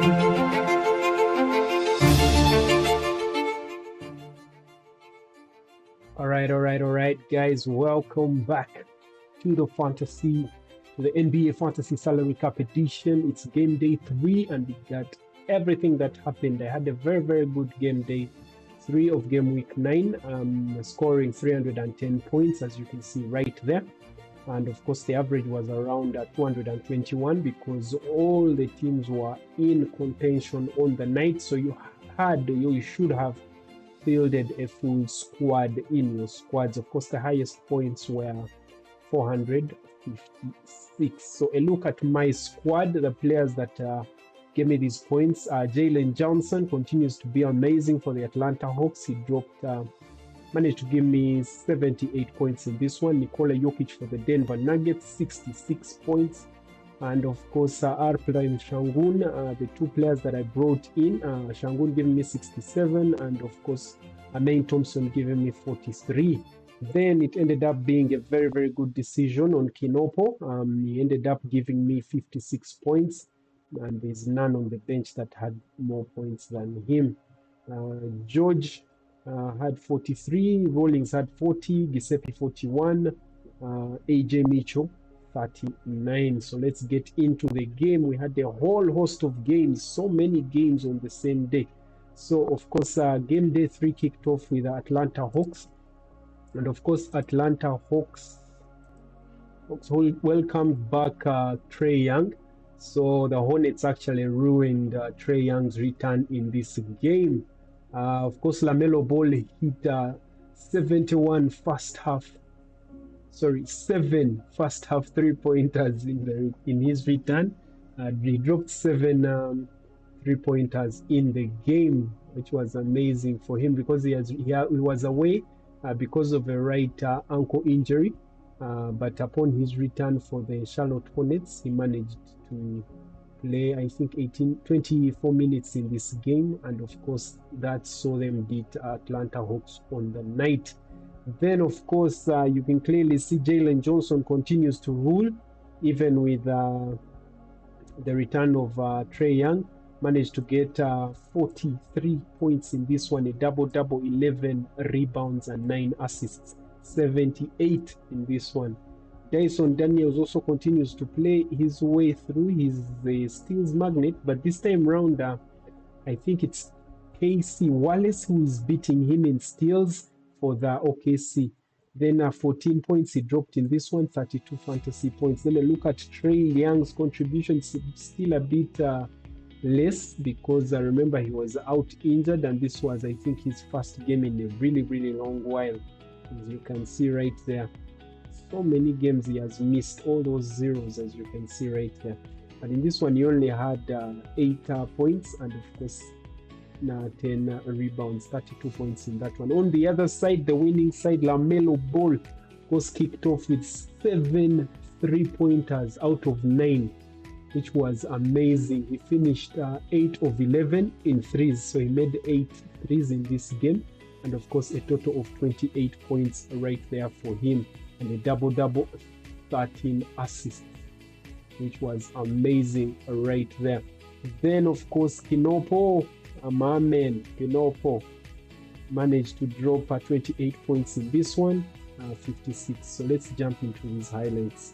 All right, guys, welcome back to the NBA Fantasy Salary Cap edition. It's game day 3, and we got everything that happened. I had a very, very good game day 3 of game week 9, scoring 310 points, as you can see right there. And of course, the average was around 221 because all the teams were in contention on the night. So you should have fielded a full squad in your squads. Of course, the highest points were 456. So a look at my squad, the players that gave me these points. Jalen Johnson continues to be amazing for the Atlanta Hawks. He managed to give me 78 points in this one. Nikola Jokic for the Denver Nuggets, 66 points. And of course, R-Prime Shangun, the two players that I brought in, Shangun giving me 67, and of course, Amain Thompson giving me 43. Then it ended up being a very, very good decision on Kinopo. He ended up giving me 56 points, and there's none on the bench that had more points than him. George had 43, Rawlings had 40, Giuseppe 41, AJ Mitchell 39. So let's get into the game. We had a whole host of games, so many games on the same day. So of course, game day 3 kicked off with the Atlanta Hawks, and of course, Atlanta Hawks welcomed back Trae Young. So the Hornets actually ruined Trae Young's return in this game. Of course, LaMelo Ball hit 7 first half 3-pointers in his return. He dropped 7 3-pointers in the game, which was amazing for him because he was away because of a right ankle injury. But upon his return for the Charlotte Hornets, he managed to play, I think, 24 minutes in this game, and of course that saw them beat Atlanta Hawks on the night. Then of course you can clearly see Jalen Johnson continues to rule, even with the return of Trae Young. Managed to get 43 points in this one, a double-double, 11 rebounds and 9 assists, 78 in this one. Dyson Daniels also continues to play his way through. He's the steals magnet, but this time round, I think it's KC Wallace who is beating him in steals for the OKC. Then 14 points he dropped in this one, 32 fantasy points. Then a look at Trae Young's contribution, still a bit less because I remember he was out injured, and this was, I think, his first game in a really, really long while, as you can see right there. So many games he has missed, all those zeros, as you can see right there. But in this one, he only had 8 points, and of course, 10 rebounds, 32 points in that one. On the other side, the winning side, LaMelo Ball was kicked off with 7 3-pointers out of 9, which was amazing. He finished 8 of 11 in threes, so he made 8 threes in this game, and of course, a total of 28 points right there for him, and a double-double, 13 assists, which was amazing right there. Then, of course, Kinopo, my man, Kinopo, managed to drop 28 points in this one, 56. So let's jump into his highlights.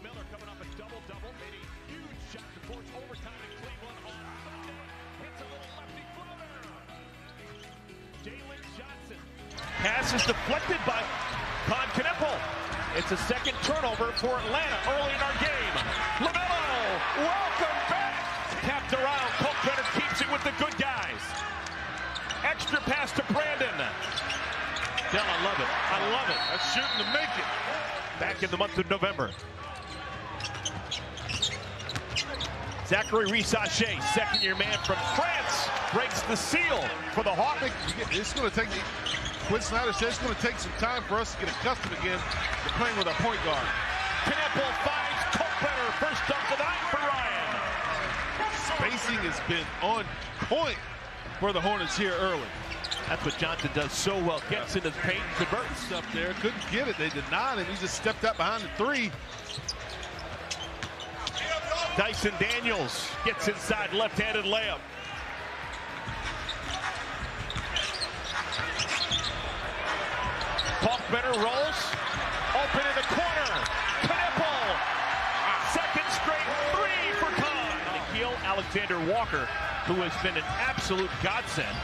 Miller coming off a double-double, made a huge shot to force overtime in Cleveland on Sunday. Hits a little lefty footer. Jalen Johnson. Pass is deflected by Knepel. It's a second turnover for Atlanta early in our game. LaMelo, welcome back. Tapped around, Culpeper keeps it with the good guys. Extra pass to Brandon. Dell, I love it. I love it. That's shooting to make it. Back in the month of November. Zachary Risache, second-year man from France, breaks the seal for the Hawks. It's going to take, Quinn Snyder says it's going to take some time for us to get accustomed again to playing with our point guard. Knepel finds Culpeper, first dunk of the night for Ryan. Spacing has been on point for the Hornets here early. That's what Johnson does so well. Gets into the paint, converts up there. Couldn't get it. They denied him. He just stepped up behind the three. Dyson Daniels gets inside, left-handed layup. Faulkner rolls, open in the corner. Knipple, second straight three for Khan. Nikhil Alexander-Walker, who has been an absolute godsend.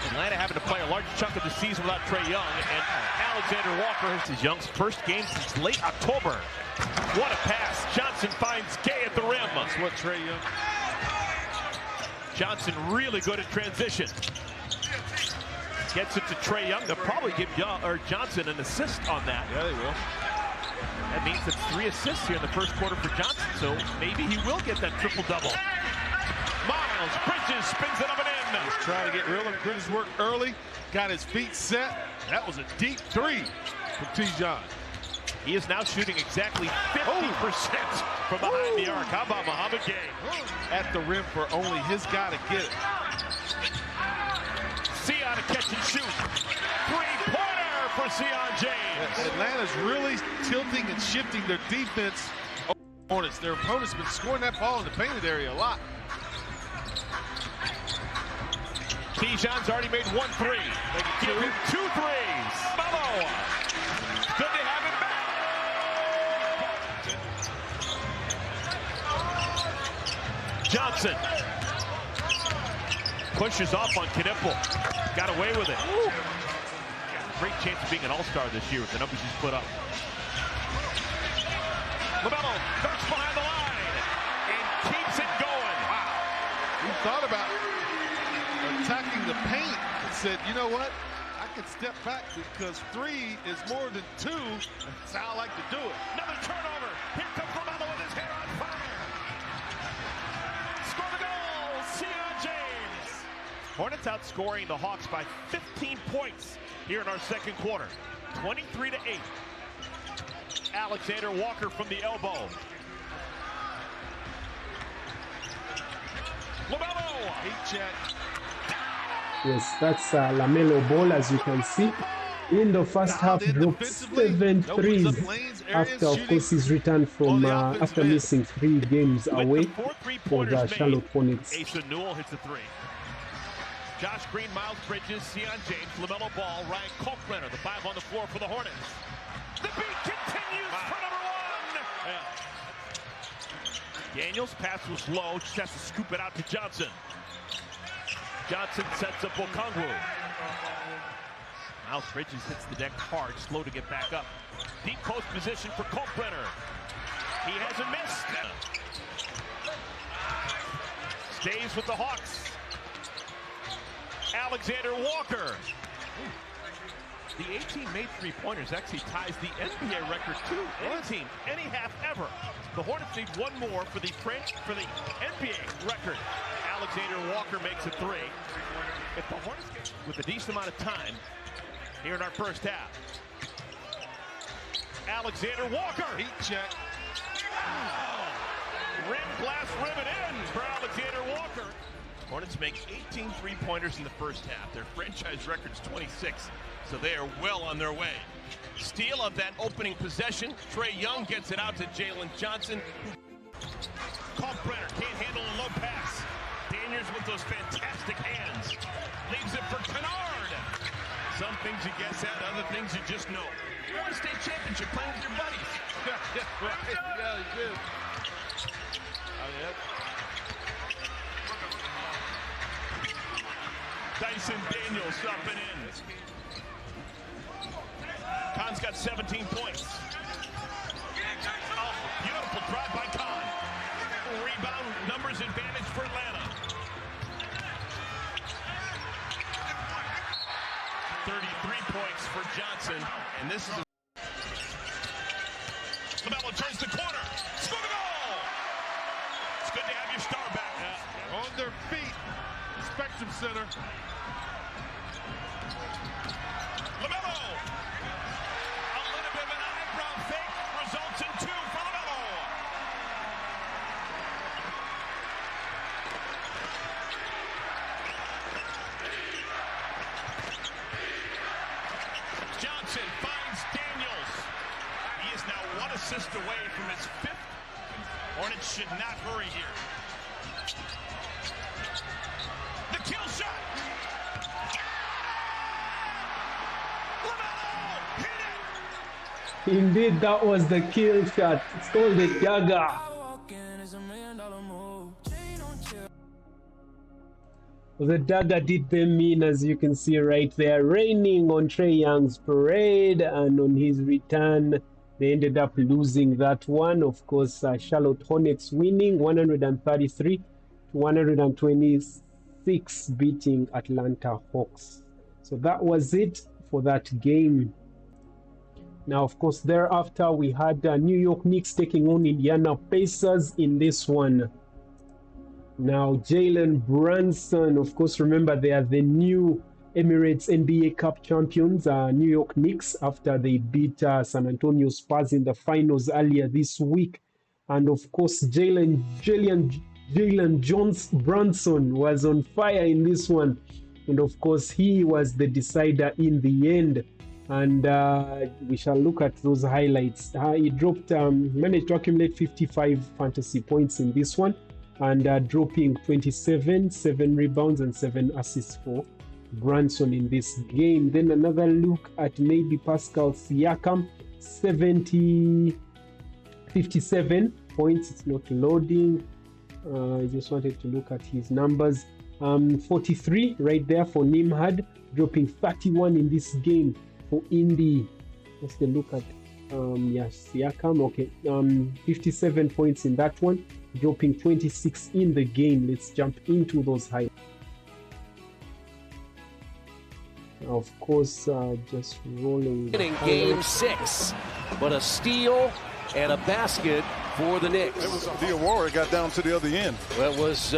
Atlanta having to play a large chunk of the season without Trae Young, and Alexander-Walker is his Young's first game since late October. What a pass. Johnson finds Gay at the rim. That's what Trae Young. Johnson really good at transition. Gets it to Trae Young. They'll probably give Johnson an assist on that. Yeah, they will. That means it's 3 assists here in the first quarter for Johnson, so maybe he will get that triple-double. Miles Bridges spins it up and in. He's trying to get real and good his work early. Got his feet set. That was a deep three from T-John. He is now shooting exactly 50% from behind the arc. How about Muhammad Gay? At the rim for only his guy to get it. Sion to catch and shoot. Three-pointer for Sion James. Atlanta's really tilting and shifting their defense. Hornets, their opponents been scoring that ball in the painted area a lot. T-John's already made 1 3. They can give him 2 threes. Mello. Good to have him back. Johnson pushes off on Knipple. Got away with it. Got a great chance of being an all-star this year with the numbers he's put up. LaMelo darts behind the line and keeps it going. Wow. He thought about attacking the paint and said, you know what? I can step back because 3 is more than 2. That's how I like to do it. Another turnover. Here comes LaMelo with his hair on fire. Score the goal, Sion James. Hornets outscoring the Hawks by 15 points here in our second quarter. 23-8. Alexander Walker from the elbow. LaMelo. Heat check. Yes, that's LaMelo Ball, as you can see. In the first half, dropped 7 threes after, of course, his return from after missing 3 games away for the Charlotte Hornets. Asa Newell hits a 3. Josh Green, Miles Bridges, Sion James, LaMelo Ball, Ryan Kolkbrenner, the 5 on the floor for the Hornets. The beat continues for number 1. Daniels' pass was low, just has to scoop it out to Johnson. Johnson sets up Okongwu. Miles Bridges hits the deck hard, slow to get back up. Deep post position for Kolkbrenner. He hasn't missed. Stays with the Hawks. Alexander Walker. The 18 made 3-pointers actually ties the NBA record too. Any team, any half ever. The Hornets need 1 more for the NBA record. Alexander Walker makes a 3. If the Hornets get with a decent amount of time here in our first half. Alexander Walker. Heat check. Rim glass ribbon in for Alexander Walker. Hornets make 18 3-pointers in the first half. Their franchise record is 26, so they are well on their way. Steal of that opening possession. Trae Young gets it out to Jalen Johnson. Kalkbrenner can't handle a low pass. Daniels with those fantastic hands. Leaves it for Kennard. Some things you guess at, other things you just know. You won a state championship playing with your buddies. Yeah, right. Yeah, he did. Dyson Daniels up and in. Khan's got 17 points. Oh, beautiful drive by Khan. Rebound numbers advantage for Atlanta. 33 points for Johnson, and this is LaMelo turns the corner. Score the goal! It's good to have your star back. On their feet, Spectrum Center. LaMelo! A little bit of an eyebrow fake results in 2 for LaMelo. Johnson finds Daniels. He is now 1 assist away from his 5th Hornets should not hurry here. The kill shot. Indeed, that was the kill shot. It's called the dagger. The dagger did them in, as you can see right there, raining on Trae Young's parade, and on his return, they ended up losing that one. Of course, Charlotte Hornets winning 133 to 126, beating Atlanta Hawks. So that was it for that game. Now, of course, thereafter, we had New York Knicks taking on Indiana Pacers in this one. Now, Jalen Brunson, of course, remember they are the new Emirates NBA Cup champions, New York Knicks, after they beat San Antonio Spurs in the finals earlier this week. And of course, Jalen Brunson was on fire in this one. And of course, he was the decider in the end. And we shall look at those highlights. He dropped, managed to accumulate 55 fantasy points in this one, and dropping 27, 7 rebounds and 7 assists for Brunson in this game. Then another look at maybe Pascal Siakam, 57 points. It's not loading. I just wanted to look at his numbers. 43 right there for Nimhad, dropping 31 in this game for Indy. Let's look at Siakam. Okay, 57 points in that one, dropping 26 in the game. Let's jump into those highlights. Of course, just rolling. In game 6, but a steal and a basket for the Knicks. It was Diawara got down to the other end. Well, it was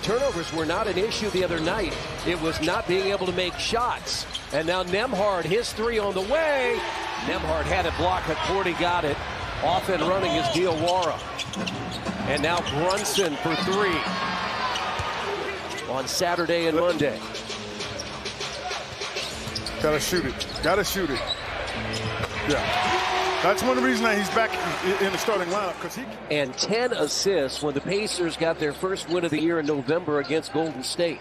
turnovers were not an issue the other night. It was not being able to make shots. And now Nembhard, his three on the way. Nembhard had it blocked, but Porty got it. Off and running is Diawara. And now Brunson for 3 on Saturday and Monday. Gotta shoot it. Gotta shoot it. Yeah. That's one of the reasons that he's back in the starting lineup, because he. And 10 assists when the Pacers got their first win of the year in November against Golden State.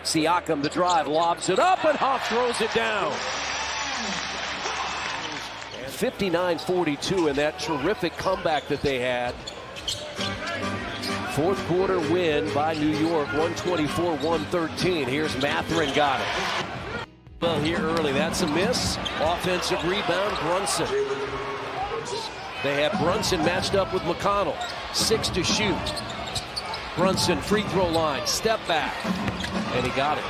Siakam, the drive, lobs it up, and Hoff throws it down. 59-42 in that terrific comeback that they had. Fourth quarter win by New York, 124-113. Here's Mathurin, got it. Well, here early, that's a miss. Offensive rebound, Brunson. They have Brunson matched up with McConnell. 6 to shoot. Brunson, free throw line, step back. And he got it.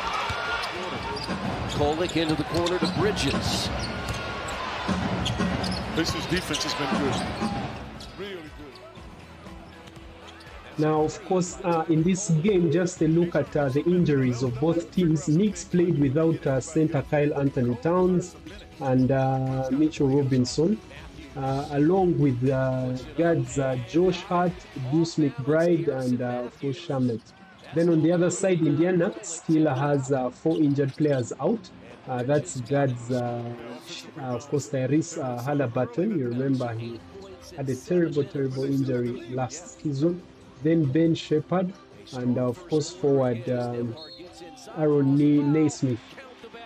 Kolek into the corner to Bridges. Pacers defense has been good. Really good. Now, of course, in this game, just a look at the injuries of both teams. Knicks played without center Karl-Anthony Towns and Mitchell Robinson, along with guards Josh Hart, Deuce McBride, and of course Shamet. Then on the other side, Indiana still has 4 injured players out. That's guards, of course, Tyrese Halliburton. You remember he had a terrible injury last season. Then Ben Shepherd, and of course forward Aaron Naismith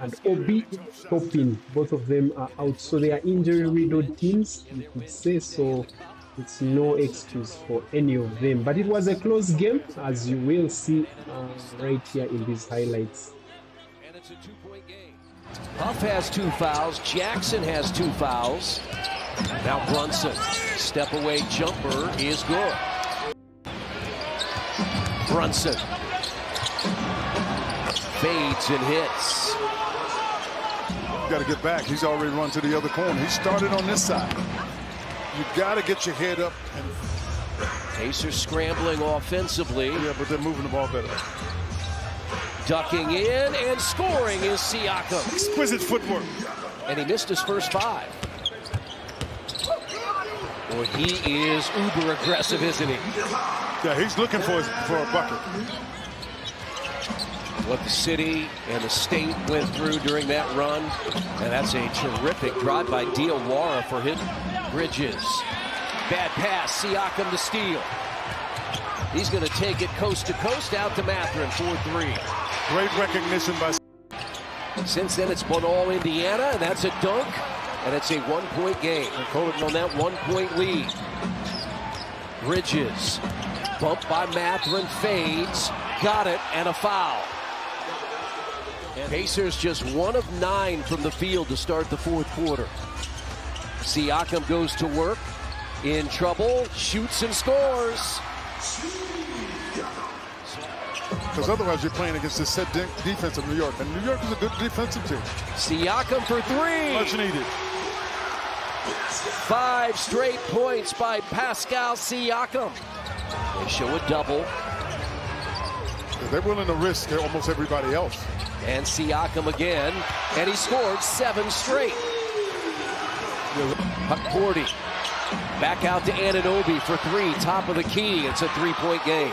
and Obi Toppin. Both of them are out, so they are injury-riddled teams, you could say. So it's no excuse for any of them. But it was a close game, as you will see right here in these highlights. And it's a 2-point game. Huff has 2 fouls. Jackson has 2 fouls. Now Brunson, step away jumper is good. Brunson fades and hits. You got to get back. He's already run to the other corner. He started on this side. You got to get your head up. Pacers scrambling offensively. Yeah, but they're moving the ball better. Ducking in and scoring is Siakam. Exquisite footwork. And he missed his first 5. Boy, he is uber aggressive, isn't he? Yeah, he's looking for a bucket. What the city and the state went through during that run. And that's a terrific drive by Diawara for his Bridges. Bad pass, Siakam to steal. He's going to take it coast to coast out to Mathurin, 4-3. Great recognition by. Since then, it's been all Indiana, and that's a dunk, and it's a 1-point game. And Colton on that 1-point lead. Bridges, bumped by Mathurin, fades, got it, and a foul. And Pacers just 1 of 9 from the field to start the fourth quarter. Siakam goes to work, in trouble, shoots and scores. Because otherwise you're playing against the set defense of New York. And New York is a good defensive team. Siakam for 3. Much needed. 5 straight points by Pascal Siakam. They show a double. They're willing to risk almost everybody else. And Siakam again. And he scored 7 straight. Gordy. Back out to Anunoby for 3. Top of the key. It's a 3-point game.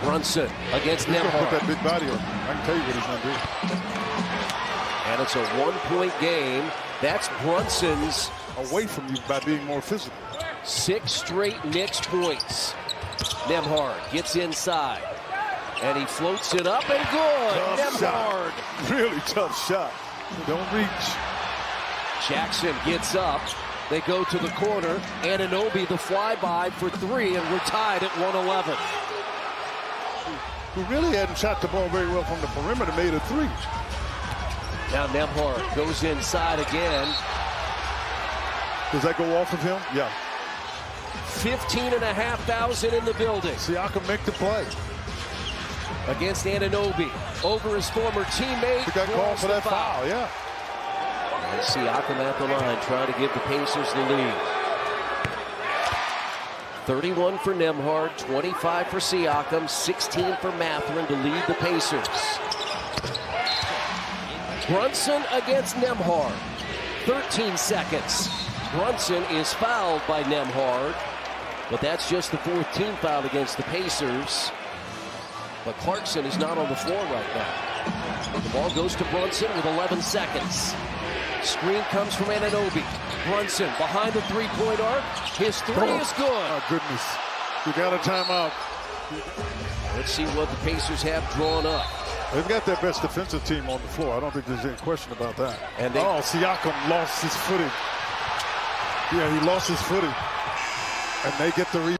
Brunson against Nembhard. Put that big body on. I can tell you what he's going to do. And it's a 1-point game. That's Brunson's. Away from you by being more physical. 6 straight Knicks points. Nembhard gets inside. And he floats it up and good. Nembhard. Really tough shot. Don't reach. Jackson gets up. They go to the corner. Anunoby the flyby for 3, and we're tied at 111. Who really hadn't shot the ball very well from the perimeter, made a 3. Now Nembhard goes inside again. Does that go off of him? Yeah. 15,500 in the building. Siakam make the play. Against Anunoby. Over his former teammate. He got called for that foul, yeah. And Siakam at the line, trying to give the Pacers the lead. 31 for Nembhard, 25 for Siakam, 16 for Mathurin to lead the Pacers. Brunson against Nembhard. 13 seconds. Brunson is fouled by Nembhard, but that's just the 4th team foul against the Pacers. But Clarkson is not on the floor right now. The ball goes to Brunson with 11 seconds. Screen comes from Anunoby. Brunson behind the 3-point arc. His 3 is good. Oh, goodness. You got a timeout. Let's see what the Pacers have drawn up. They've got their best defensive team on the floor. I don't think there's any question about that. And Siakam lost his footing. Yeah, he lost his footing. And they get the rebound.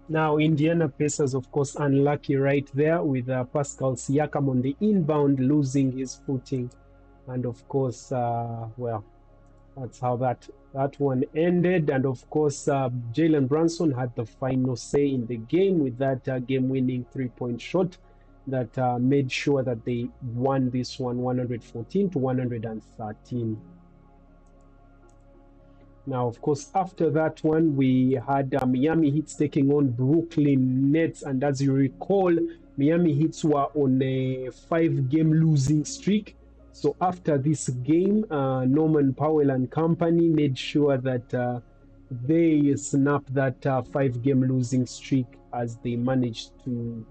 Now, Indiana Pacers, of course, unlucky right there with Pascal Siakam on the inbound, losing his footing. And, of course, well, that's how that one ended. And, of course, Jalen Brunson had the final say in the game with that game-winning 3-point shot that made sure that they won this one 114-113. Now, of course, after that one, we had Miami Heat taking on Brooklyn Nets. And as you recall, Miami Heat were on a 5-game losing streak. So after this game, Norman Powell and company made sure that they snapped that 5-game losing streak as they managed to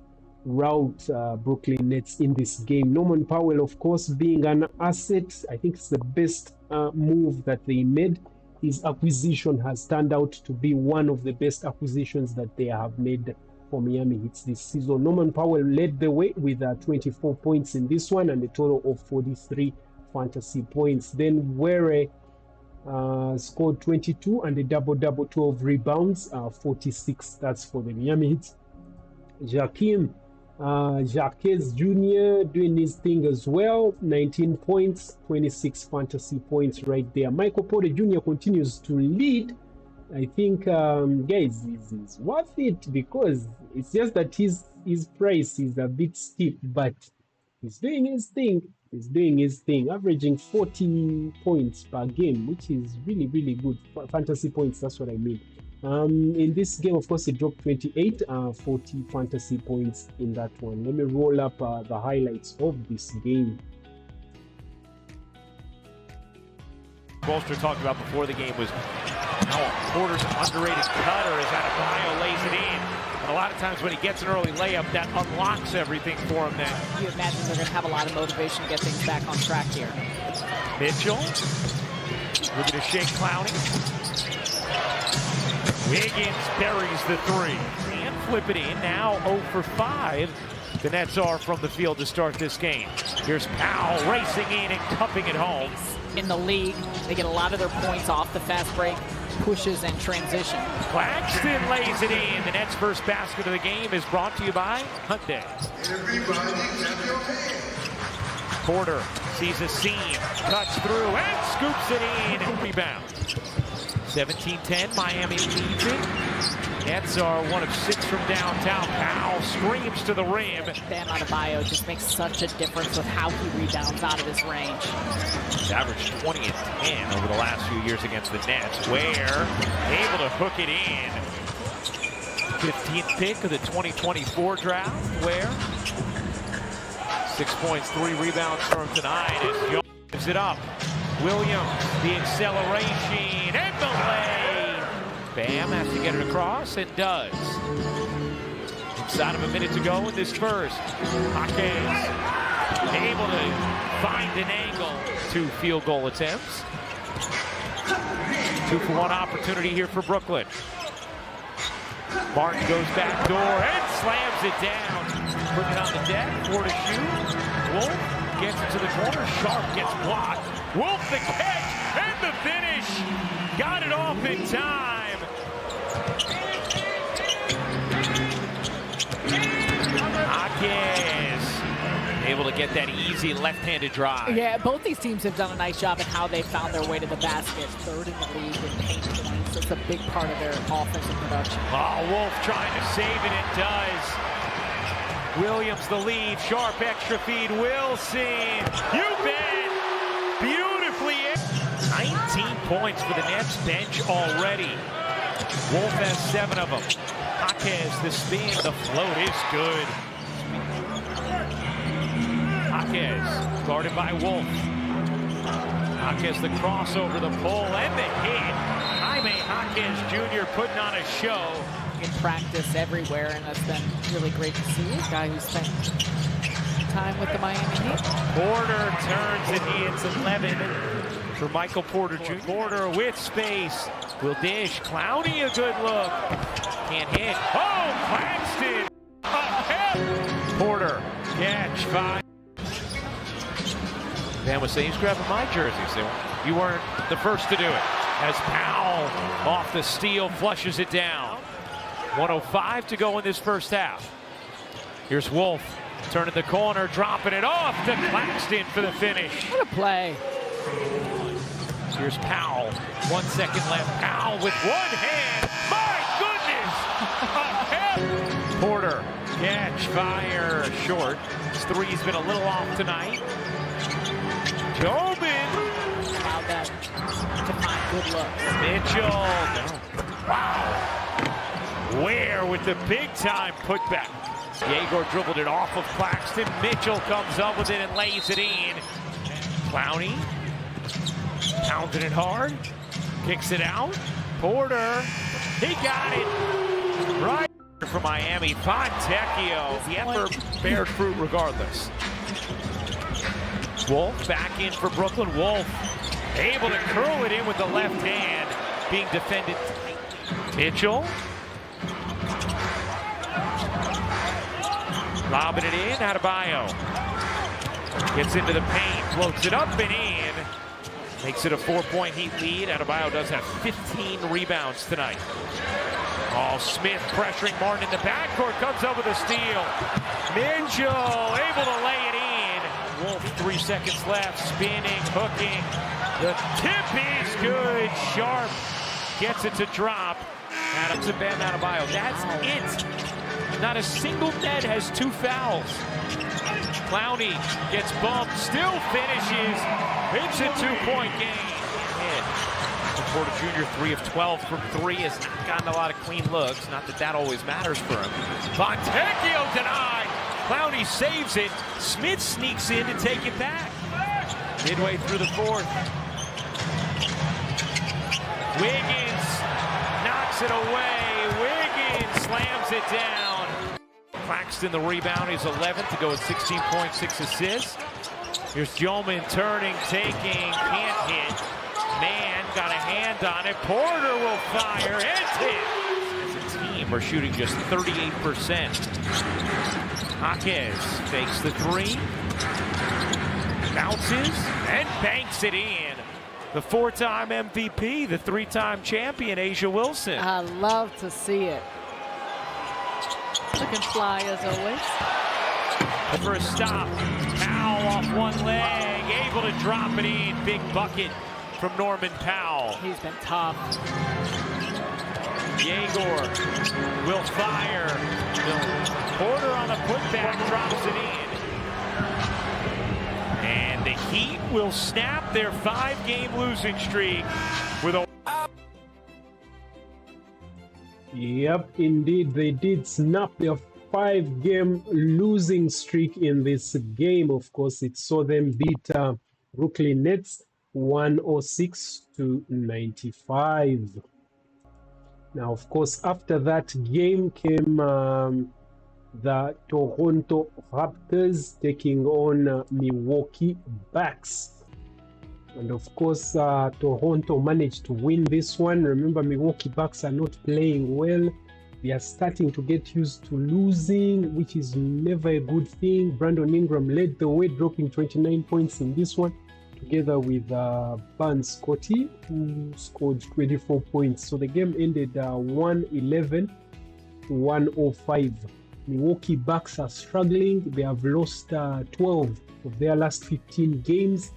rout Brooklyn Nets in this game. Norman Powell, of course, being an asset, I think it's the best move that they made. His acquisition has turned out to be one of the best acquisitions that they have made for Miami Heat this season. Norman Powell led the way with 24 points in this one and a total of 43 fantasy points. Then Were scored 22 and a double-double, 12 rebounds, 46. That's for the Miami Heat. Jacques Jr. doing his thing as well. 19 points, 26 fantasy points right there. Michael Porter Jr. continues to lead. I think, guys, is worth it because it's just that his price is a bit steep, but he's doing his thing. He's doing his thing, averaging 40 points per game, which is really, really good. Fantasy points, that's what I mean. In this game, of course, he dropped 28, 40 fantasy points in that one. Let me roll up the highlights of this game. Bolster talked about before the game was Porter's underrated cutter as Adebayo lays it in. A lot of times when he gets an early layup, that unlocks everything for him then. You imagine they're going to have a lot of motivation to get things back on track here. Mitchell, looking to shake Clowney. Wiggins buries the three. And flip it in, now 0 for 5. The Nets are from the field to start this game. Here's Powell racing in and cupping it home. In the league, they get a lot of their points off the fast break, pushes, and transition. Claxton lays it in. The Nets' first basket of the game is brought to you by Hyundai. Porter sees a seam, cuts through, and scoops it in. Rebound. 17-10, Miami leads it. Nets are 1 of 6 from downtown. Powell screams to the rim. Bam Adebayo just makes such a difference with how he rebounds out of his range. He's averaged 20 and 10 over the last few years against the Nets. Ware able to hook it in. 15th pick of the 2024 draft. Ware 6 points, 3 rebounds for him tonight as Young gives it up. Williams, the acceleration, and the lay. Bam has to get it across, and does. Inside of a minute to go in this first. Hawkins able to find an angle. 2 field goal attempts. 2-for-1 opportunity here for Brooklyn. Martin goes back door and slams it down. Putting it on the deck, 4 to shoot. Wolf gets it to the corner. Sharp gets blocked. Wolf the catch and the finish. Got it off in time. Hawkins able to get that easy left-handed drive. Yeah, both these teams have done a nice job in how they found their way to the basket. 3rd in the league in paint points. It's a big part of their offensive production. Oh, Wolf trying to save it, and does. Williams the lead, Sharp extra feed, Wilson, you bet, beautifully in. 19 points for the Nets bench already. Wolf has 7 of them. Hawkins, the spin, the float is good. Hawkins, guarded by Wolf. Hawkins, the crossover, the pull, and the hit. Jaime Hawkins Jr. putting on a show. In practice everywhere, and that's been really great to see. A guy who spent time with the Miami Heat. Porter turns it. It's 11 for Michael Porter Jr. Porter with space. Will dish. Clowney a good look. Can't hit. Oh, Claxton. Porter. Catch. 5. Dan was saying he's grabbing my jersey. So you weren't the first to do it. As Powell off the steal flushes it down. 1:05 to go in this first half. Here's Wolf, turning the corner, dropping it off to Claxton for the finish. What a play. Here's Powell, 1 second left. Powell with one hand. My goodness! Porter, catch, fire, short. His three's been a little off tonight. Tobin. Allowed that to find good looks. Mitchell. Wow. Ware with the big-time putback. Yegor dribbled it off of Claxton. Mitchell comes up with it and lays it in. Clowney pounding it hard. Kicks it out. Porter. He got it. Right for Miami. Fontecchio. The effort bears fruit regardless. Wolf back in for Brooklyn. Wolf able to curl it in with the left hand. Being defended. Mitchell. Lobbing it in, Adebayo. Gets into the paint, floats it up and in. Makes it a 4-point Heat lead. Adebayo does have 15 rebounds tonight. Oh, Smith pressuring Martin in the backcourt, comes up with a steal. Mitchell able to lay it in. Wolf, 3 seconds left, spinning, hooking. The tip is good. Sharp gets it to drop. Adams and Bam Adebayo. That's it. Not a single net has 2 fouls. Clowney gets bumped, still finishes. It's a 2-point game. Porter Jr. 3 of 12 from 3 has not gotten a lot of clean looks. Not that that always matters for him. Fontecchio denied. Clowney saves it. Smith sneaks in to take it back. Midway through the 4th. Wiggins knocks it away. Wiggins slams it down. Claxton the rebound. He's 11th to go with 16.6 assists. Here's Jolman turning, taking, can't hit. Man got a hand on it. Porter will fire and hit. As a team, we're shooting just 38%. Jaquez fakes the three. Bounces and banks it in. The 4-time MVP, the 3-time champion, A'ja Wilson. I love to see it. Looking fly as always. For a stop, Powell off one leg, able to drop it in. Big bucket from Norman Powell. He's been tough. Yegor will fire. Porter on the putback drops it in. And the Heat will snap their 5-game losing streak with a... Yep, indeed, they did snap their 5-game losing streak in this game. Of course, it saw them beat Brooklyn Nets 106-95. Now, of course, after that game came the Toronto Raptors taking on Milwaukee Bucks. And of course, Toronto managed to win this one. Remember, Milwaukee Bucks are not playing well. They are starting to get used to losing, which is never a good thing. Brandon Ingram led the way, dropping 29 points in this one, together with Barnes Scotty, who scored 24 points. So the game ended 111-105. Milwaukee Bucks are struggling. They have lost 12 of their last 15 games.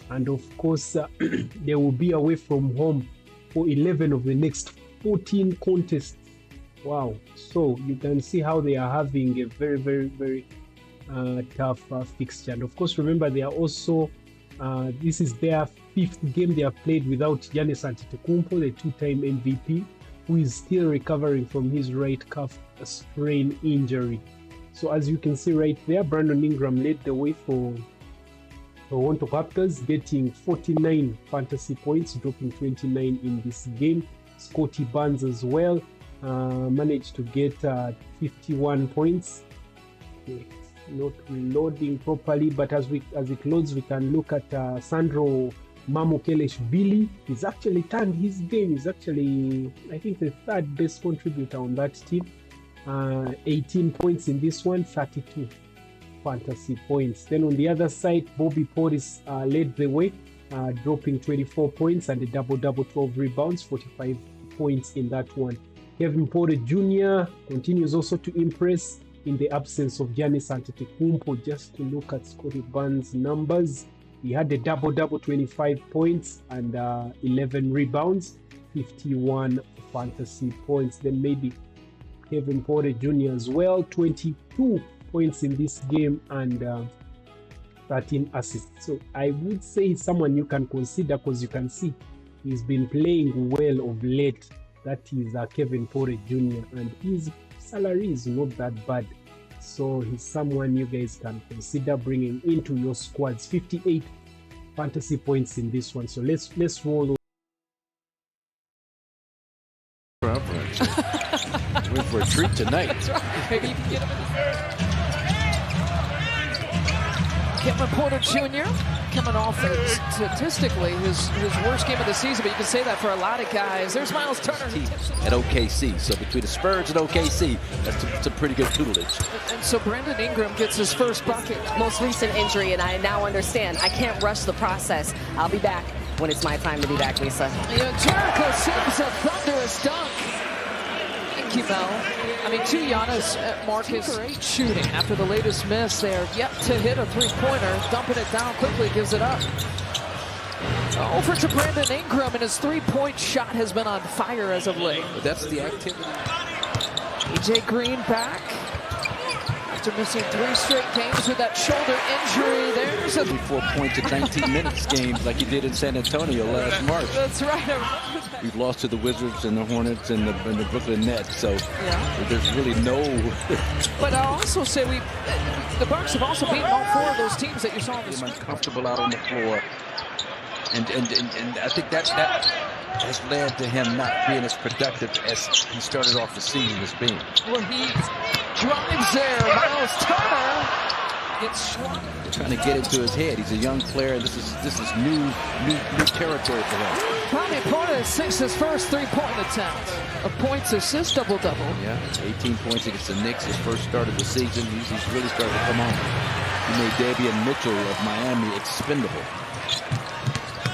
And of course, they will be away from home for 11 of the next 14 contests. Wow. So you can see how they are having a very, very, very tough fixture. And of course, remember, they are also, this is their 5th game they have played without Giannis Antetokounmpo, the 2-time MVP, who is still recovering from his right calf sprain injury. So as you can see right there, Brandon Ingram led the way for Toronto Raptors, getting 49 fantasy points, dropping 29 in this game. Scotty Barnes as well managed to get 51 points. Okay, not reloading properly, but as it loads, we can look at Sandro Mamukelashvili. He's actually turned his game. He's actually, I think, the 3rd best contributor on that team. 18 points in this one, 32 fantasy points. Then on the other side, Bobby Portis led the way, dropping 24 points and a double-double, 12 rebounds, 45 points in that one. Kevin Porter Jr. continues also to impress in the absence of Giannis Antetokounmpo. Just to look at Scotty Barnes' numbers, he had a double-double, 25 points and 11 rebounds, 51 fantasy points. Then maybe Kevin Porter Jr. as well, 22 points in this game and 13 assists. So I would say someone you can consider, because you can see he's been playing well of late. That is Kevin Porter Jr. and his salary is not that bad. So he's someone you guys can consider bringing into your squads. 58 fantasy points in this one. So let's roll. We're for a treat tonight. That's right. Maybe you can get him in the Kevin Porter Jr. coming off statistically his worst game of the season, but you can say that for a lot of guys. There's Miles Turner At OKC, so between the Spurs and OKC, that's a pretty good tutelage. And so Brandon Ingram gets his first bucket. Most recent injury, and I now understand I can't rush the process. I'll be back when it's my time to be back, Lisa. Jericho Sims, a thunderous dunk. Thank you, Mel. I mean, to Giannis, Marcus shooting. After the latest miss, they are yet to hit a three-pointer. Dumping it down quickly, gives it up. Over to Brandon Ingram, and his three-point shot has been on fire as of late. But that's the activity. AJ Green back. After missing 3 straight games with that shoulder injury, there's a 4 points in 19 minutes games like he did in San Antonio last March. That's right. We've lost to the Wizards and the Hornets and the Brooklyn Nets, so there's really no... But I'll also say the Bucks have also beaten all 4 of those teams that you saw in the uncomfortable out on the floor. And I think that has led to him not being as productive as he started off the season as being. Well, he drives there. Miles Turner gets swung. They're trying to get into his head. He's a young player, and this is new territory for him. Bobby Portis sinks his first three-point attempt. A points, assist, double-double. Yeah, 18 points against the Knicks, his first start of the season. He's really started to come on. He made Davion Mitchell of Miami expendable.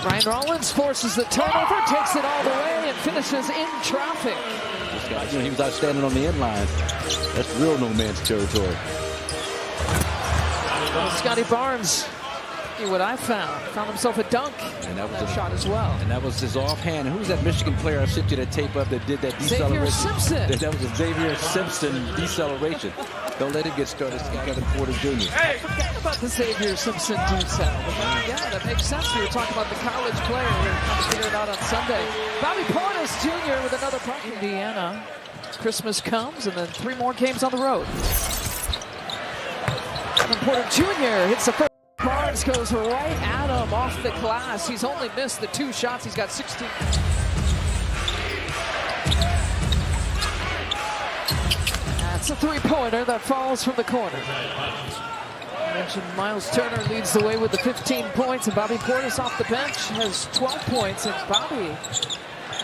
Ryan Rollins forces the turnover, takes it all the way, and finishes in traffic. This guy, he was outstanding on the end line. That's real no man's territory. Scotty Barnes, what I found himself a dunk. And that was a shot as well. And that was his offhand. Who was that Michigan player I sent you that tape up that did that deceleration? Xavier Simpson. That was a Xavier Simpson deceleration. Don't let him get started. Kevin Porter Jr. I forgot about the Xavier Simpson decel. Yeah, that makes sense. We were talking about the college player. We're going to figure it out on Sunday. Bobby Portis Jr. with another puck. Indiana. Christmas comes, and then 3 more games on the road. Kevin Porter Jr. hits the first. Barnes goes right at him off the glass. He's only missed the 2 shots. He's got 16. That's a 3-pointer that falls from the corner. I mentioned Miles Turner leads the way with the 15 points, and Bobby Portis off the bench has 12 points. And Bobby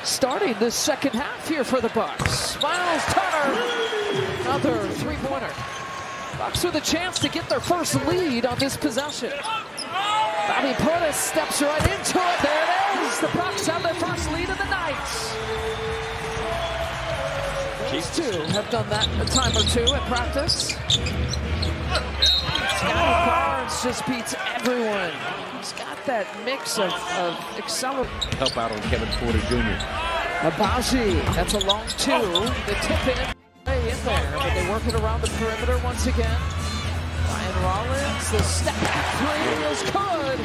starting this second half here for the Bucks. Miles Turner, another 3-pointer. Bucks with a chance to get their first lead on this possession. Bobby Portis steps right into it. There it is. The Bucks have their first lead of the night. These two have done that a time or two at practice. Scotty Barnes just beats everyone. He's got that mix of acceleration. Help out on Kevin Porter Jr. Avdija, that's a long 2. The tip in there, but they work it around the perimeter once again. Ryan Rollins, the step back 3 is good.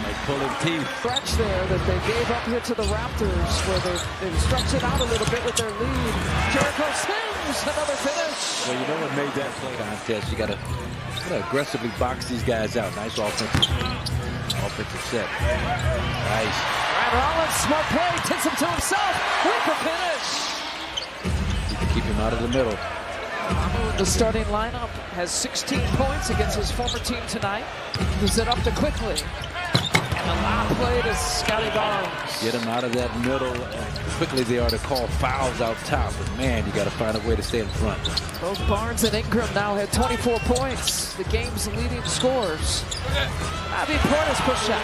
Like pulling teeth. Stretch there that they gave up here to the Raptors, where they stretched it out a little bit with their lead. Jericho Sims, another finish. Well, you know what made that play contest? You gotta aggressively box these guys out. Nice offensive set. Nice. Ryan Rollins, smart play, takes him to himself with the finish. Keep him out of the middle. The starting lineup has 16 points against his former team tonight. Moves it up to quickly. And the lob play to Scotty Barnes. Get him out of that middle. Quickly they are to call fouls out top. But man, you got to find a way to stay in front. Both Barnes and Ingram now have 24 points. The game's leading scorers. Bobby Portis push shot.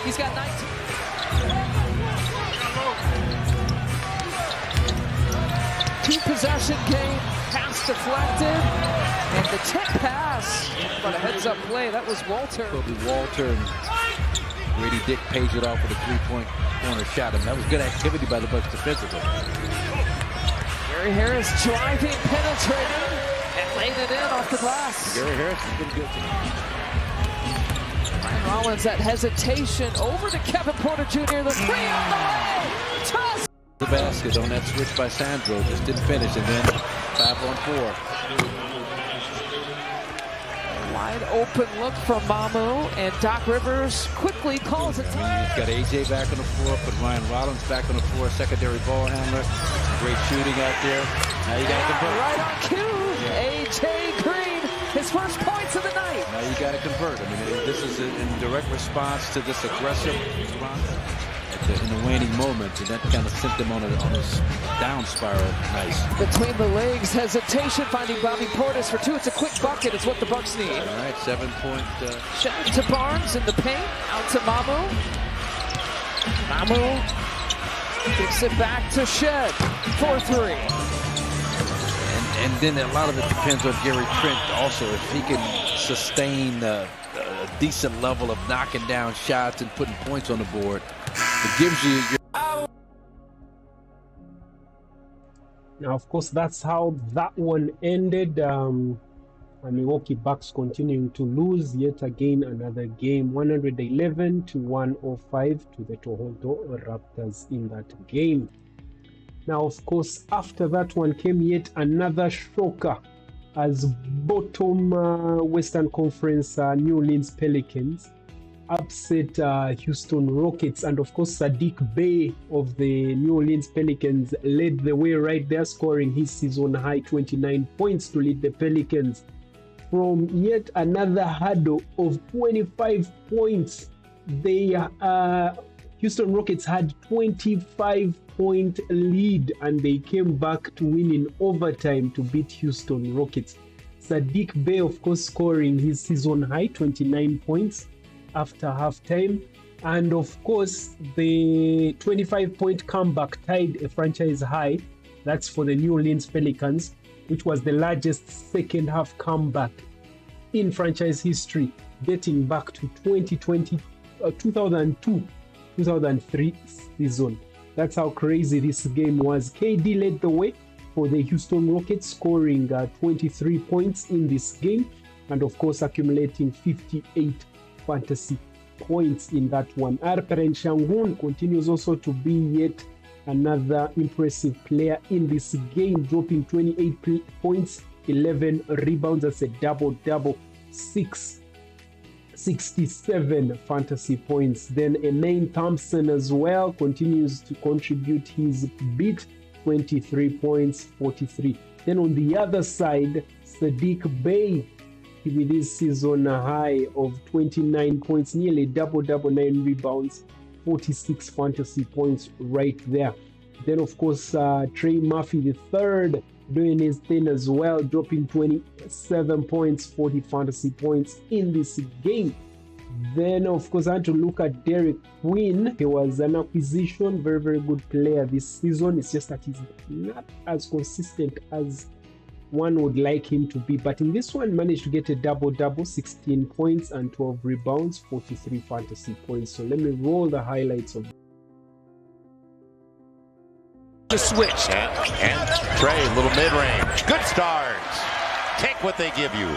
He's got 19. Two-possession game, pass deflected, and the tip pass. But a heads-up play, that was Walter. Kobe Walter and Grady Dick pays it off with a 3-point corner shot, and that was good activity by the Bucks defensively. Gary Harris driving, penetrating, and laying it in off the glass. Gary Harris has been good tonight. Ryan Rollins, that hesitation over to Kevin Porter Jr. The 3 on the way. Toss. The basket on that switch by Sandro, just didn't finish, and then 5-on-4. Wide open look from Mamu, and Doc Rivers quickly calls it. He's got AJ back on the floor, put Ryan Rollins back on the floor, secondary ball handler. Great shooting out there. Now you got to convert. Right on cue, AJ Green, his first points of the night. Now you got to convert. I mean, this is in direct response to this aggressive response. In the waning moment, and that kind of sent them on a down spiral. Nice. Between the legs, hesitation, finding Bobby Portis for 2. It's a quick bucket. It's what the Bucks need. All right, 7-point. Shot to Barnes in the paint. Out to Mamu. Mamu kicks it back to Shed. 4-3. And then a lot of it depends on Gary Trent also. If he can sustain a decent level of knocking down shots and putting points on the board, it gives you Now, of course, that's how that one ended. Milwaukee Bucks continuing to lose yet again another game, 111 to 105 to the Toronto Raptors in that game. Now, of course, after that one came yet another shocker as bottom Western Conference New Orleans Pelicans upset Houston Rockets, and of course Saddiq Bey of the New Orleans Pelicans led the way right there, scoring his season high 29 points to lead the Pelicans from yet another hurdle of 25 points. Houston Rockets had 25-point lead, and they came back to win in overtime to beat Houston Rockets. Saddiq Bey, of course, scoring his season high 29 points after halftime, and of course the 25-point comeback tied a franchise high. That's for the New Orleans Pelicans, which was the largest second half comeback in franchise history, dating back to 2002-2003 season. That's how crazy this game was. KD led the way for the Houston Rockets, scoring 23 points in this game, and of course accumulating 58 fantasy points in that one. Alperen Sengun continues also to be yet another impressive player in this game, dropping 28 points, 11 rebounds. That's a double-double, 67 fantasy points. Then Emaine Thompson as well continues to contribute his bit, 23 points, 43. Then on the other side, Saddiq Bey with his season high of 29 points, nearly double-double, 9 rebounds, 46 fantasy points right there. Then of course Trae Murphy III doing his thing as well, dropping 27 points, 40 fantasy points in this game. Then of course I had to look at Derek Quinn. He was an acquisition, very, very good player this season. It's just that he's not as consistent as one would like him to be, but in this one managed to get a double-double, 16 points and 12 rebounds, 43 fantasy points. So let me roll the highlights of the switch. And Trae, little mid-range. Good starts. Take what they give you.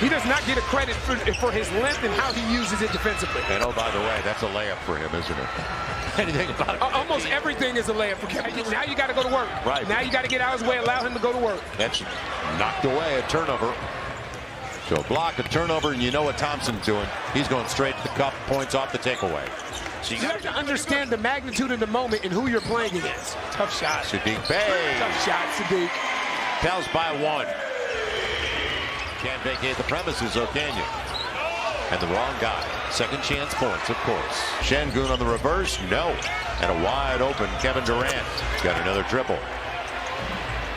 He does not get a credit for his length and how he uses it defensively. And oh, by the way, that's a layup for him, isn't it? Anything about it? Almost everything is a layup for him. Now you got to go to work. Right. Now you got to get out of his way, allow him to go to work. That's knocked away, a turnover. So a block, a turnover, and you know what Thompson's doing. He's going straight to the cup, points off the takeaway. So you have to understand the magnitude of the moment and who you're playing against. Tough shot. Saddiq Bey. Tough shot, Saddiq. Pels by 1. Can't vacate the premises, or can you? And the wrong guy. Second chance points, of course. Sengun on the reverse, no. And a wide open Kevin Durant. Got another triple.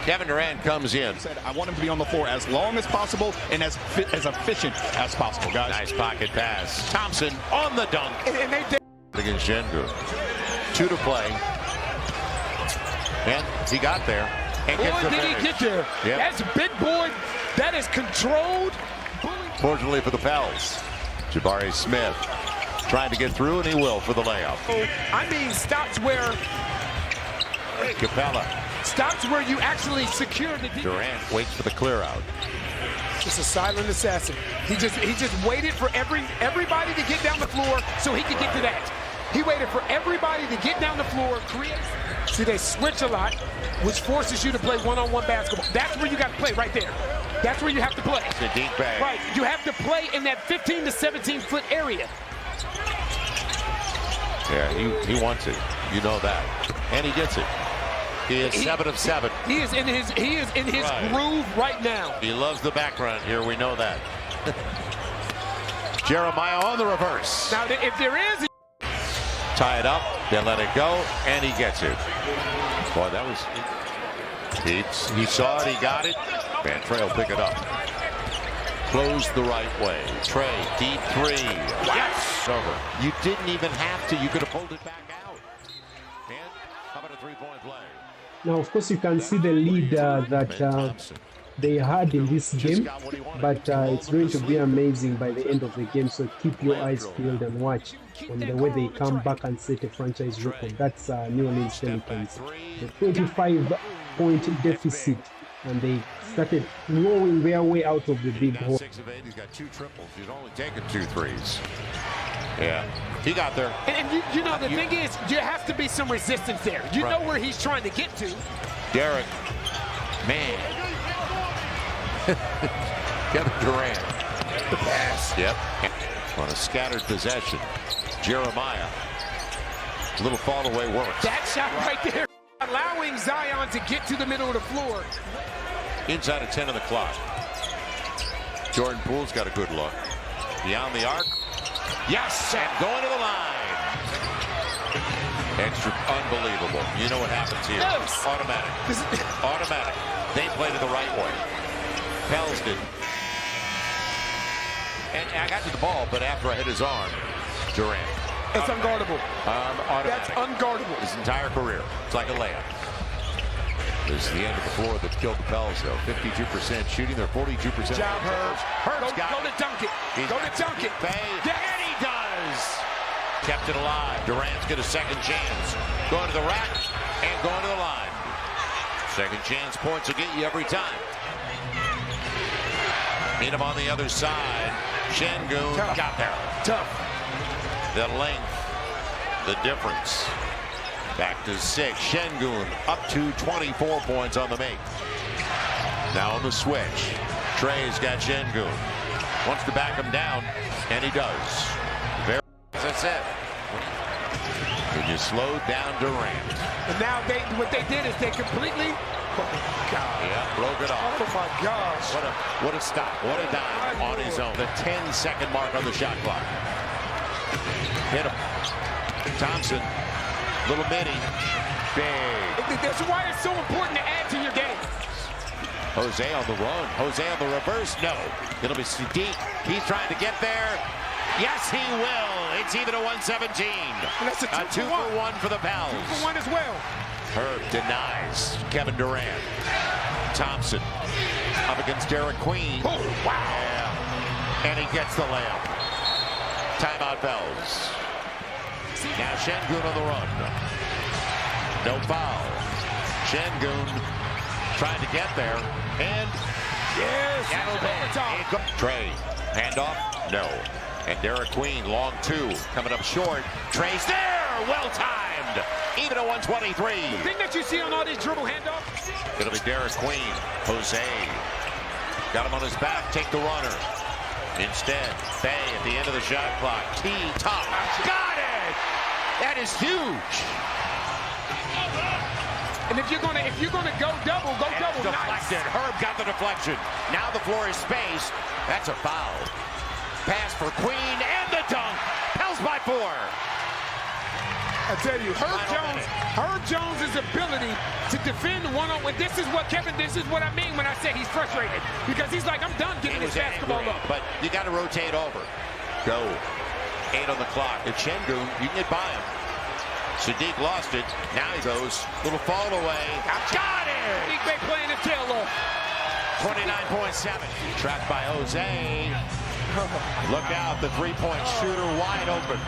Kevin Durant comes in. I want him to be on the floor as long as possible and as efficient as possible, guys. Nice pocket pass. Thompson on the dunk. And they Against Sengun. 2 to play. And he got there. And boy, gets the did finish. he get there. Yep. That's a big boy. That is controlled. Fortunately for the Pels, Jabari Smith trying to get through, and he will for the layup. I mean, stops where Capella. Stops where you actually secure the defense. Durant waits for the clear out. Just a silent assassin. He just waited for everybody to get down the floor so he could get to that. He waited for everybody to get down the floor, create. See, they switch a lot, which forces you to play one-on-one basketball. That's where you got to play, right there. That's where you have to play. Saddiq Bey. Right, you have to play in that 15 to 17-foot area. Yeah, he wants it. You know that, and he gets it. He is 7 of 7. He is in his Right. groove right now. He loves the background here. We know that. Jeremiah on the reverse. Now, if there is. Tie it up, then let it go, and he gets it. Boy, that was... He saw it, he got it. Man, Trae will pick it up. Close the right way. Trae, deep 3. Yes! Over. You didn't even have to. You could have pulled it back out. And how about a 3-point play? Now, of course, you can see the lead that they had in this game, but it's going to be amazing by the end of the game. So keep your eyes peeled and watch on the way they come back and set a franchise record. That's New Orleans Pelicans. The 25-point deficit, and they started rolling their way out of the big hole. 6 of 8. He's got 2 triples. He's only taken 2 threes. Yeah, he got there. And you know, the thing is, there has to be some resistance there. You know where he's trying to get to. Derek, man. Kevin Durant. The pass. Yep. on a scattered possession. Jeremiah. A little fall away works. That shot right there, allowing Zion to get to the middle of the floor. Inside of 10 of the clock. Jordan Poole's got a good look. Beyond the arc. Yes, and going to the line. Extra, unbelievable. You know what happens here. Yes. Automatic. Automatic. They played it the right way. Pels did. And I got to the ball, but after I hit his arm, Durant. It's unguardable. That's unguardable. His entire career. It's like a layup. This is the end of the floor that killed the Pels, though. 52% shooting. They're 42%. Job, Herb. Herb's got go to dunk it. Go to dunk it. Yeah, and he does. Kept it alive. Durant's got a second chance. Going to the rack and going to the line. Second chance points will get you every time. Meet him on the other side. Şengün got there. Tough. The length, the difference. Back to 6. Şengün up to 24 points on the make. Now on the switch. Trae's got Şengün. Wants to back him down, and he does. Very, as I said. And you slowed down Durant. And now what they did is they completely. Oh my God. Yeah, broke it off. Oh my gosh. What a stop. What a dive on his own. The 10-second mark on the shot clock. Hit him. Thompson. Little mini. Big. That's why it's so important to add to your game. Jose on the run. Jose on the reverse. No. It'll be Sadiq. He's trying to get there. Yes, he will. It's even a 117. And that's a 2-for-1 for the Pels. 2-for-1 as well. Herb denies Kevin Durant. Thompson up against Derek Queen. Oh, wow. Yeah. And he gets the layup. Timeout Pels. Now Şengün on the run. No foul. Şengün trying to get there. And yes, Trae. Handoff? No. And Derek Queen, long 2. Coming up short. Trae's there. Well timed. Even a 123. The thing that you see on all these dribble handoffs. It'll be Derek Queen. Jose. Got him on his back. Take the runner. Instead, Bay at the end of the shot clock. T-top. Got it! That is huge. And if you're gonna go double, go double. Deflected. Nice. Herb got the deflection. Now the floor is space. That's a foul. Pass for Queen and the dunk. Pels by 4. I tell you, Herb Jones' ability to defend one-on-one. This is what I mean when I say he's frustrated. Because he's like, I'm done getting this basketball angry, up. But you got to rotate over. Go. 8 on the clock. It's Şengün. You can get by him. Sadiq lost it. Now he goes. Little fall away. Got it! Sadiq Bey playing his tail off. 29.7. Trapped by Jose. Look out. The three-point shooter wide open.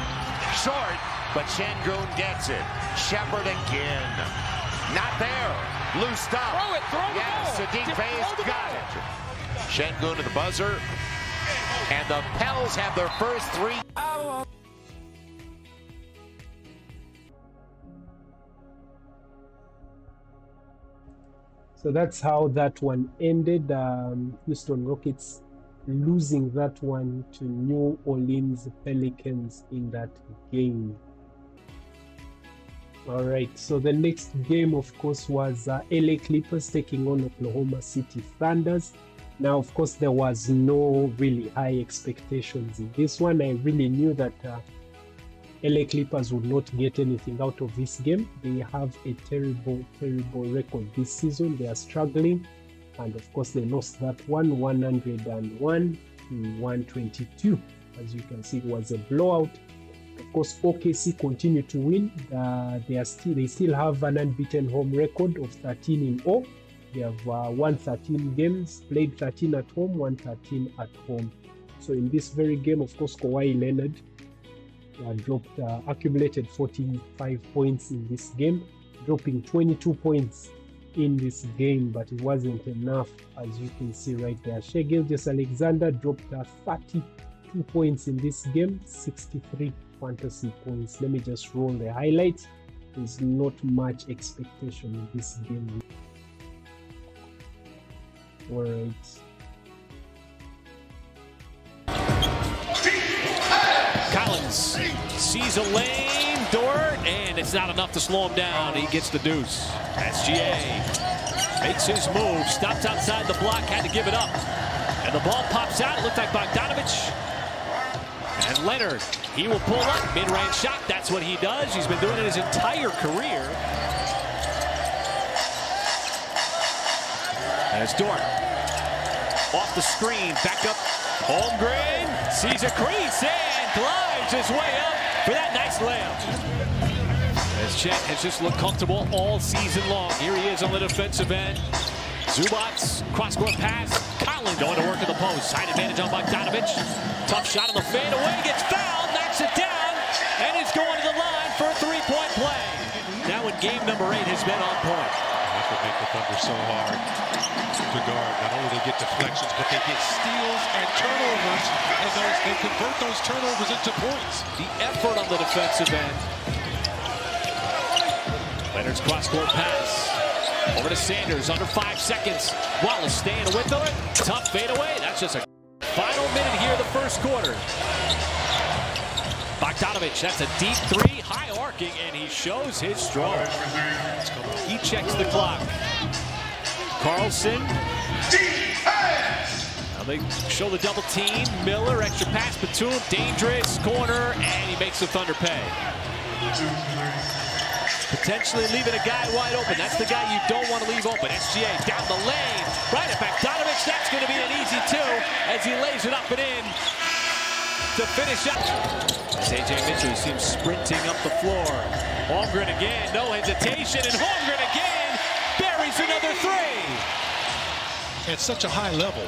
Short. But Şengün gets it. Shepard again. Not there. Loose stop. Throw it. Throw the ball. Sadiq Bey's got it. Şengün to the buzzer. And the Pels have their first 3. So that's how that one ended. Houston Rockets losing that one to New Orleans Pelicans in that game. All right, so the next game, of course, was LA Clippers taking on Oklahoma City Thunders. Now, of course, there was no really high expectations in this one. I really knew that LA Clippers would not get anything out of this game. They have a terrible, terrible record this season. They are struggling. And of course, they lost that one, 101 to 122. As you can see, it was a blowout. Of course, OKC continue to win. They still have an unbeaten home record of 13-0. They have won 13 games, played 13 at home, won 13 at home. So in this very game, of course, Kawhi Leonard accumulated 45 points in this game, dropping 22 points in this game, but it wasn't enough, as you can see right there. Shai Gilgeous-Alexander dropped 32 points in this game, 63 fantasy points. Let me just roll the highlights. There's not much expectation in this game. All right. Suns. Sees a lane, Dort, and it's not enough to slow him down. He gets the deuce. SGA makes his move, stops outside the block, had to give it up. And the ball pops out. It looked like Bogdanovic. And Leonard, he will pull up. Mid-range shot, that's what he does. He's been doing it his entire career. And it's Dort. Off the screen, back up. Holmgren sees a crease and glides his way up for that nice layup. As Chet has just looked comfortable all season long. Here he is on the defensive end. Zubac's cross-court pass. Collins going to work at the post. Side advantage on Bogdanovic. Tough shot on the fadeaway. Gets fouled, knocks it down, and he's going to the line for a three-point play. Now in game number 8 has been on point. That would make the Thunder so hard to guard. Not only they get deflections, but they get steals and turnovers, and they convert those turnovers into points. The effort on the defensive end. Leonard's cross-court pass. Over to Sanders, under 5 seconds. Wallace staying with it. Tough fadeaway. That's just a final minute here of the first quarter. Bogdanovic, that's a deep 3, high arcing, and he shows his stroke. He checks the clock. Carlson. Now they show the double team. Miller, extra pass, Batum, dangerous corner, and he makes the Thunder pay. Potentially leaving a guy wide open. That's the guy you don't want to leave open. SGA down the lane. Right at Bogdanovic. That's going to be an easy 2 as he lays it up and in to finish up. As A.J. Mitchell seems sprinting up the floor. Holmgren again. No hesitation. And Holmgren again buries another 3. At such a high level.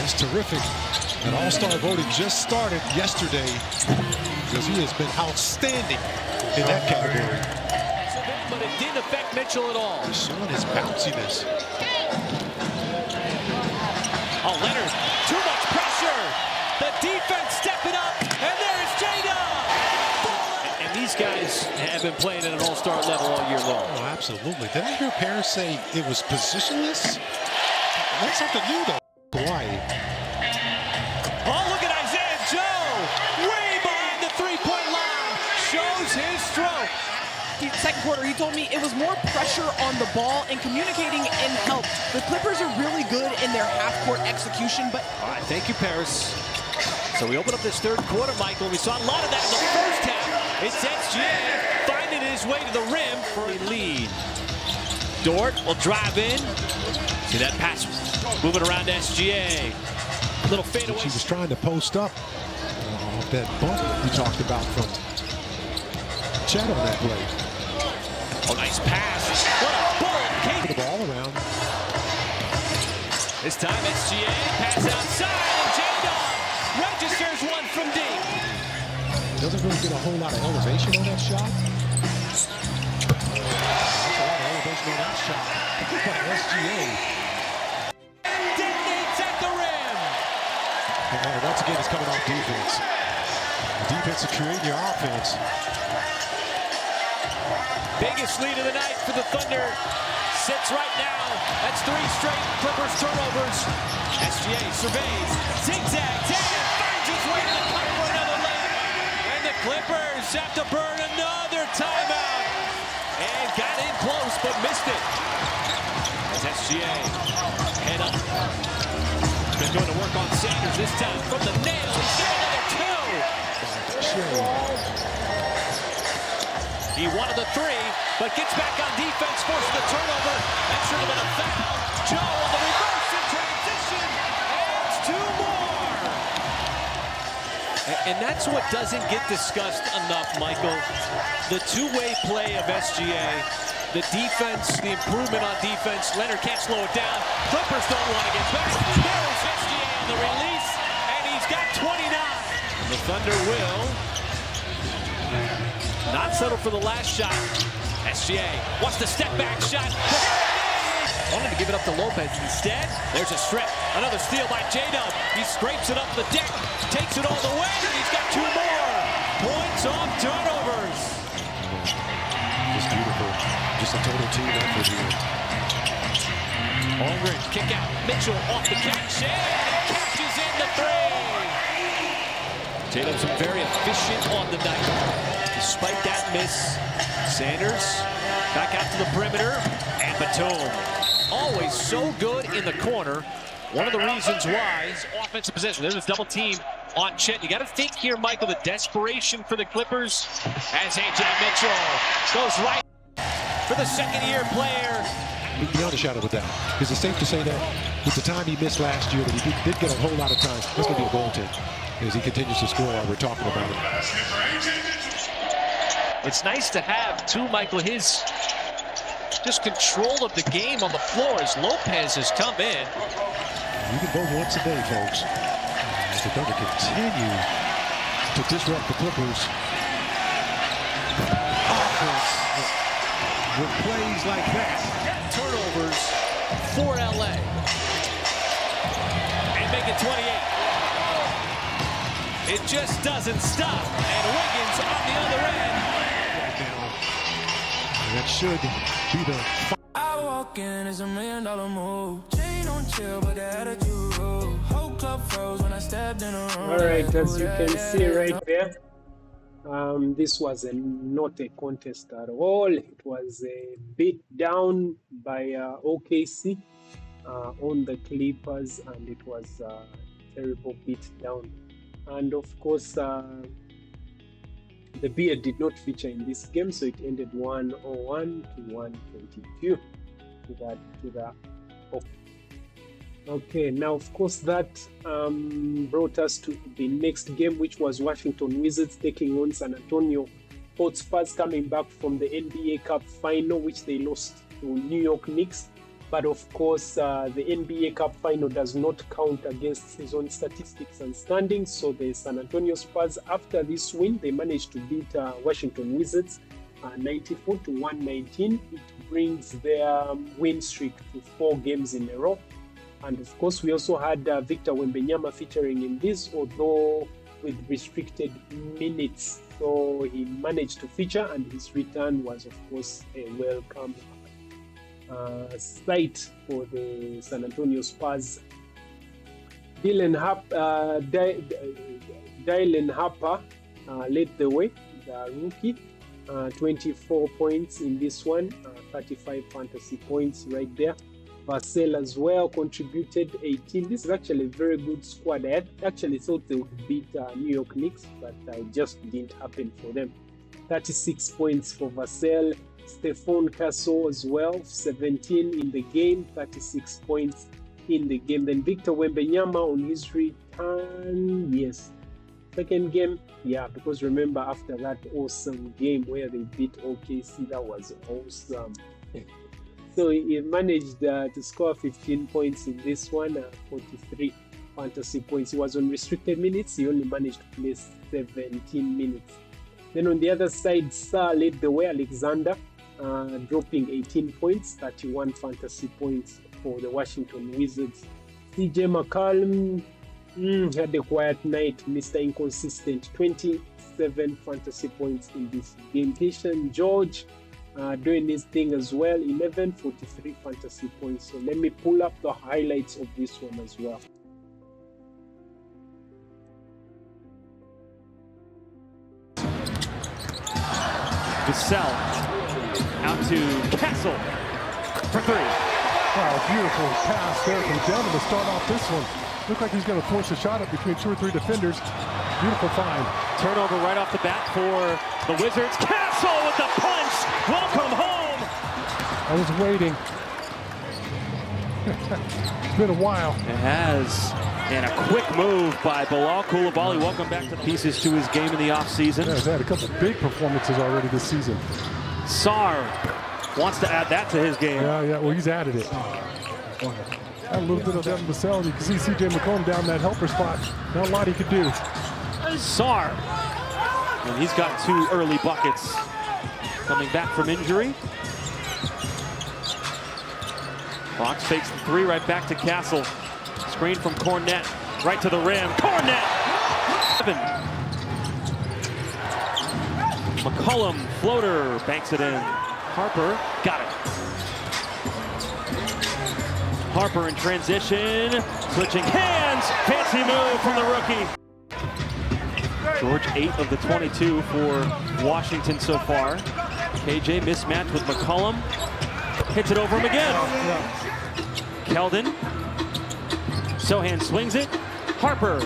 It's terrific. And All-Star voting just started yesterday because he has been outstanding in that category. But it didn't affect Mitchell at all. He's showing his bounciness. Oh, Leonard, too much pressure. The defense stepping up, and there's J-Dub. And these guys have been playing at an all-star level all year long. Oh, absolutely. Did I hear Paris say it was positionless? That's something new, though. Hawaii. Oh, look at Isaiah Joe. Way behind the three-point line. Shows his stroke. Second quarter, he told me it was more pressure on the ball and communicating and help. The Clippers are really good in their half-court execution, but... All right, thank you, Paris. So we open up this third quarter, Michael. We saw a lot of that in the first half. It's SGA finding his way to the rim for a lead. Dort will drive in. See that pass moving around SGA. Little fadeaway. She was trying to post up off that bump we talked about from Chet on that play. Oh, nice pass. What a bullet. Put the ball around. This time SGA pass outside. And J-Dub registers one from deep. Doesn't really get a whole lot of elevation on that shot. That's a lot of elevation on that shot. But SGA. Detonates at the rim. And once again, it's coming off defense. The defense to create your offense. Biggest lead of the night for the Thunder sits right now. That's 3 straight Clippers turnovers. SGA surveys, zigzags, and finds his way to the cup for another layup. And the Clippers have to burn another timeout. And got in close, but missed it. As SGA head up. Been going to work on Sanders this time from the nail. He's got another 2. He wanted the 3, but gets back on defense, forces the turnover. That should have been a foul. Joe on the reverse in transition, and it's 2 more. And that's what doesn't get discussed enough, Michael. The two-way play of SGA, the defense, the improvement on defense. Leonard can't slow it down. Clippers don't want to get back. There's SGA on the release, and he's got 29. And the Thunder will not settle for the last shot. SGA wants the step back shot. Wanted to give it up to Lopez. Instead, there's a strip. Another steal by J-Dub. He scrapes it up the deck, takes it all the way, and he's got 2 more. Points off turnovers. It's beautiful. Just a total team effort here. Holmgren, kick out. Mitchell off the catch, and catches in the 3. Tatum's been very efficient on the night. Despite that miss, Sanders back out to the perimeter, and Batum. Always so good in the corner. One of the reasons why is offensive possession. There's a double team on Chet. You got to think here, Michael, the desperation for the Clippers as A.J. Mitchell goes right for the second-year player. Beyond a shadow with that. Is it safe to say that with the time he missed last year, that he did get a whole lot of time? That's going to be a goaltend as he continues to score while we're talking about it. It's nice to have, too, Michael, his just control of the game on the floor as Lopez has come in. You can go once a day, folks. If they're going to continue to disrupt the Clippers with plays like that. Turnovers for LA. And make it 28. It just doesn't stop. And Wiggins on the other end. That should be the... I walk in, it's $1 million move. Chain on chill, but the attitude rule. Whole club froze when I stepped in a room. Alright, as you can see right there, this was not a contest at all. It was a beat down by OKC on the Clippers, and it was a terrible beat down. And of course, the beer did not feature in this game, so it ended 101 to 122 to the okay. Now, of course, that brought us to the next game, which was Washington Wizards taking on San Antonio Spurs, coming back from the NBA Cup final, which they lost to New York Knicks. But of course, the NBA Cup final does not count against season statistics and standings. So the San Antonio Spurs, after this win, they managed to beat Washington Wizards 94 to 119. It brings their win streak to 4 games in a row. And of course, we also had Victor Wembanyama featuring in this, although with restricted minutes. So he managed to feature, and his return was, of course, a welcome sight for the San Antonio Spurs. Dylan Harper led the way, the rookie. 24 points in this one, 35 fantasy points right there. Vassell as well contributed 18. This is actually a very good squad. I actually thought they would beat New York Knicks, but it just didn't happen for them. 36 points for Vassell. Stephon Castle as well, 17 in the game, 36 points in the game. Then Victor Wembanyama on his return, yes, second game, yeah, because remember after that awesome game where they beat OKC, that was awesome. So he managed to score 15 points in this one, 43 fantasy points. He was on restricted minutes. He only managed to play 17 minutes. Then on the other side, Sarr led the way, Alexander, dropping 18 points, 31 fantasy points for the Washington Wizards. CJ McCollum had a quiet night, Mr. Inconsistent, 27 fantasy points in this game. Keyshawn George doing his thing as well, 11, 43 fantasy points. So let me pull up the highlights of this one as well. Vassell out to Castle for 3. Wow, beautiful pass there from Devin to start off this one. Looked like he's going to force a shot up between 2 or 3 defenders. Beautiful find. Turnover right off the bat for the Wizards. Castle with the punch. Welcome home. I was waiting. It's been a while. It has. And a quick move by Bilal Coulibaly. Welcome back to the pieces to his game in the offseason. Yeah, he's had a couple big performances already this season. Sarr wants to add that to his game. Yeah, well, he's added it. Had a little bit of Devin Vassell. You can see CJ McCollum down that helper spot. Not a lot he could do. Sarr. And he's got 2 early buckets. Coming back from injury. Fox fakes the 3 right back to Castle. Screen from Cornette, right to the rim. Cornette! McCollum, floater, banks it in. Harper, got it. Harper in transition, switching hands. Fancy move from the rookie. George 8 of the 22 for Washington so far. KJ mismatched with McCollum. Hits it over him again. Keldon. Sohan swings it. Harper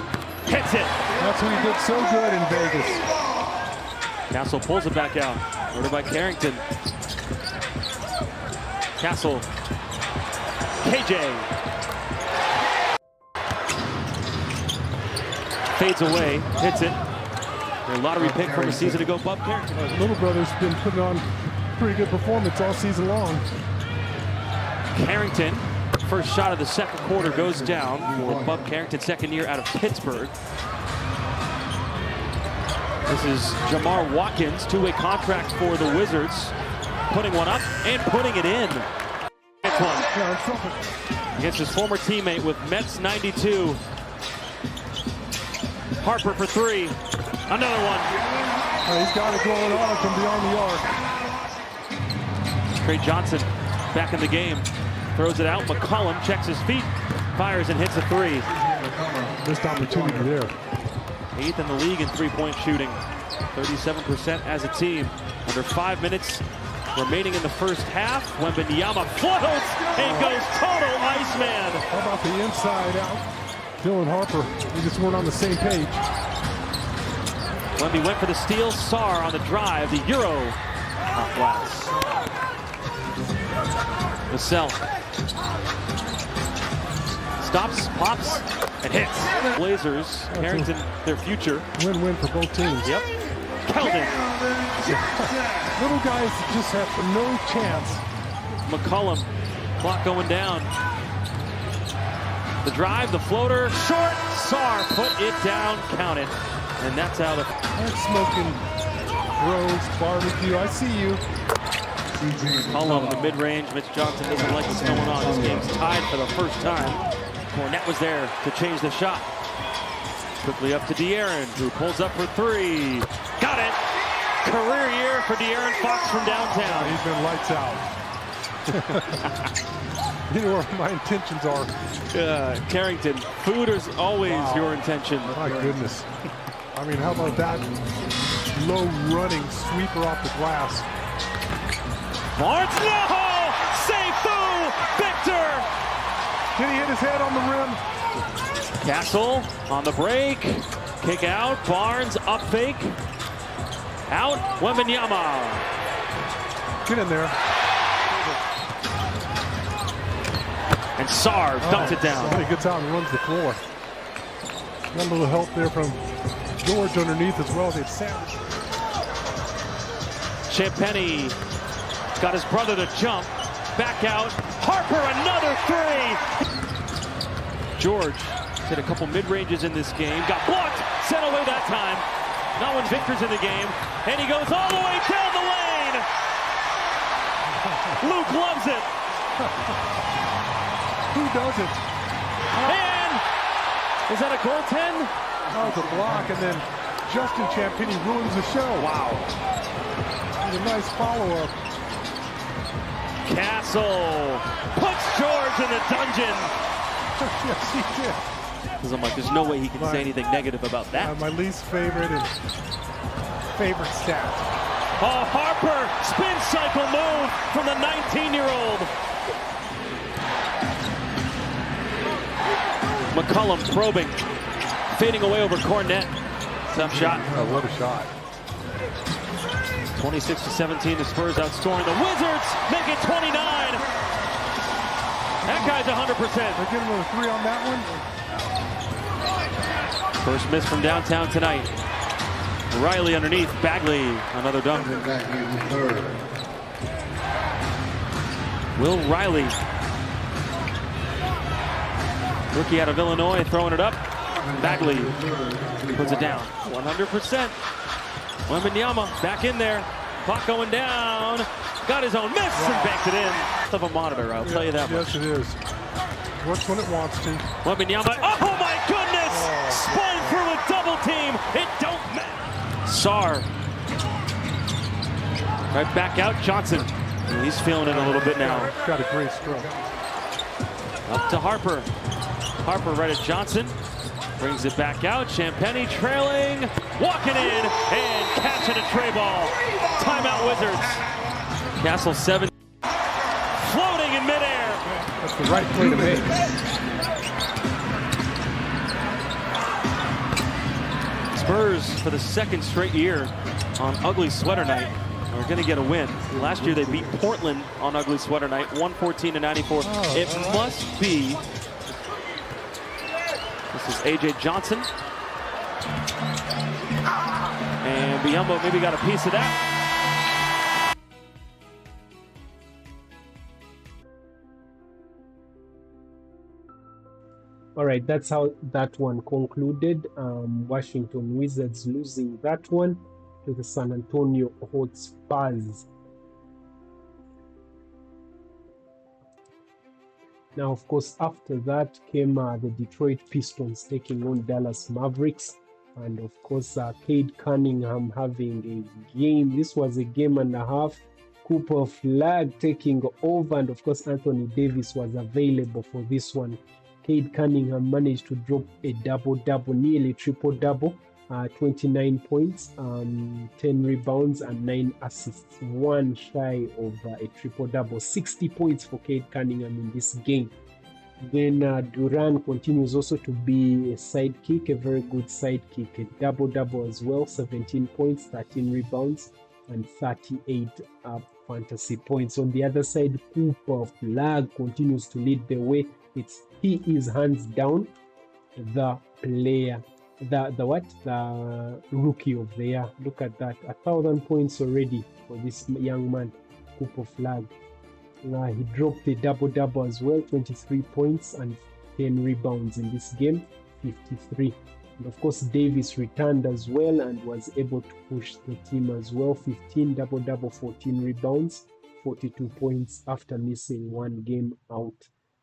hits it. That's what he did so good in Vegas. Castle pulls it back out. Ordered by Carrington. Castle. KJ. Fades away. Hits it. Their lottery pick from a season ago, Bob Carrington. Little brother's been putting on pretty good performance all season long. Carrington. First shot of the second quarter goes down for Bub Carrington, second year out of Pittsburgh. This is Jamar Watkins, two-way contract for the Wizards. Putting one up and putting it in. Gets one. Against his former teammate with Mets 92. Harper for three. Another one. He's got it going on from beyond the arc. Trae Johnson back in the game. Throws it out. McCollum checks his feet, fires and hits a three. Missed opportunity there. 8th in the league in three-point shooting. 37% as a team. Under 5 minutes remaining in the first half. Wembanyama floats and goes total Iceman. How about the inside out? Dylan Harper, we just weren't on the same page. Wemby went for the steal. Sarr on the drive. The Euro off glass. Vassell stops, pops, and hits. Blazers, Carrington, their future. Win-win for both teams. Yep. Keldon. Little guys just have no chance. McCollum, clock going down. The drive, the floater, short. Sarr put it down, count it. And that's out of... Smoking Rose, barbecue, I see you. McCollum, the mid-range. Mitch Johnson doesn't like what's going on. This game's tied for the first time. Cornette was there to change the shot. Quickly up to De'Aaron, who pulls up for three. Got it! Career year for De'Aaron Fox from downtown. He's been lights out. You know where my intentions are. Carrington, food is always your intention. My goodness. I mean, how about that low running sweeper off the glass? Barnes, no! Seifu Victor! Did he hit his head on the rim? Castle on the break. Kick out. Barnes up fake. Out. Wembanyama. Get in there. And Sarr dumps it down. He gets out and runs the floor. Got a little help there from George underneath as well. They've sandwiched. Champagny got his brother to jump. Back out. Harper, another three. George hit a couple mid-ranges in this game. Got blocked. Sent away that time. Not when Victor's in the game. And he goes all the way down the lane. Luke loves it. Who doesn't? And is that a goaltend? Oh, it's a block, and then Justin Champagny ruins the show. Wow. A nice follow-up. Castle puts George in the dungeon. Yes, he did. Because I'm like, there's no way he can say anything negative about that. My least favorite and favorite stat. Oh, Harper, spin cycle move from the 19-year-old. McCollum probing, fading away over Cornette. Tough shot. Oh, what a shot. 26-17, the Spurs outscoring the Wizards, make it 29. That guy's 100%. They're getting a three on that one. First miss from downtown tonight. Riley underneath, Bagley, another dunk. Will Riley, rookie out of Illinois, throwing it up. Bagley puts it down, 100%. Wembanyama back in there. Clock going down. Got his own miss and banked it in. Of a monitor, I'll tell you that much. Yes, it is. Works when it wants to. Wembanyama. Oh my goodness! Spun through a double team. It don't matter. Sarr. Right back out. Johnson. He's feeling it a little bit now. Got a great stroke. Up to Harper. Harper right at Johnson. Brings it back out. Champagny trailing, walking in, and catching a Trae ball. Timeout Wizards. Castle 7. Floating in midair. That's the right play to make. Spurs for the second straight year on Ugly Sweater Night. We're going to get a win. Last year they beat Portland on Ugly Sweater Night, 114-94. It must be. This is A.J. Johnson. And Biyombo maybe got a piece of that. All right, that's how that one concluded. Washington Wizards losing that one to the San Antonio Spurs. Now, of course, after that came the Detroit Pistons taking on Dallas Mavericks. And of course, Cade Cunningham having a game. This was a game and a half. Cooper Flagg taking over. And of course, Anthony Davis was available for this one. Cade Cunningham managed to drop a double-double, nearly triple-double. 29 points, 10 rebounds, and 9 assists. One shy of a triple-double. 60 points for Cade Cunningham in this game. Then Duran continues also to be a sidekick, a very good sidekick. A double-double as well, 17 points, 13 rebounds, and 38 fantasy points. On the other side, Cooper Flagg continues to lead the way. He is hands down the player, the rookie of the year. Look at that, 1,000 points already for this young man, Cooper Flagg. He dropped a double-double as well, 23 points and 10 rebounds in this game, 53. And of course, Davis returned as well and was able to push the team as well, 15 double-double, 14 rebounds, 42 points after missing one game out.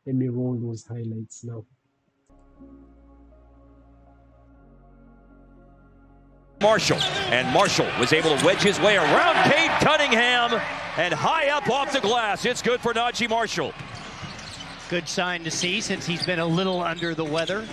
Let me roll those highlights now. Marshall, and Marshall was able to wedge his way around Cade Cunningham and high up off the glass. It's good for Najee Marshall. Good sign to see since he's been a little under the weather.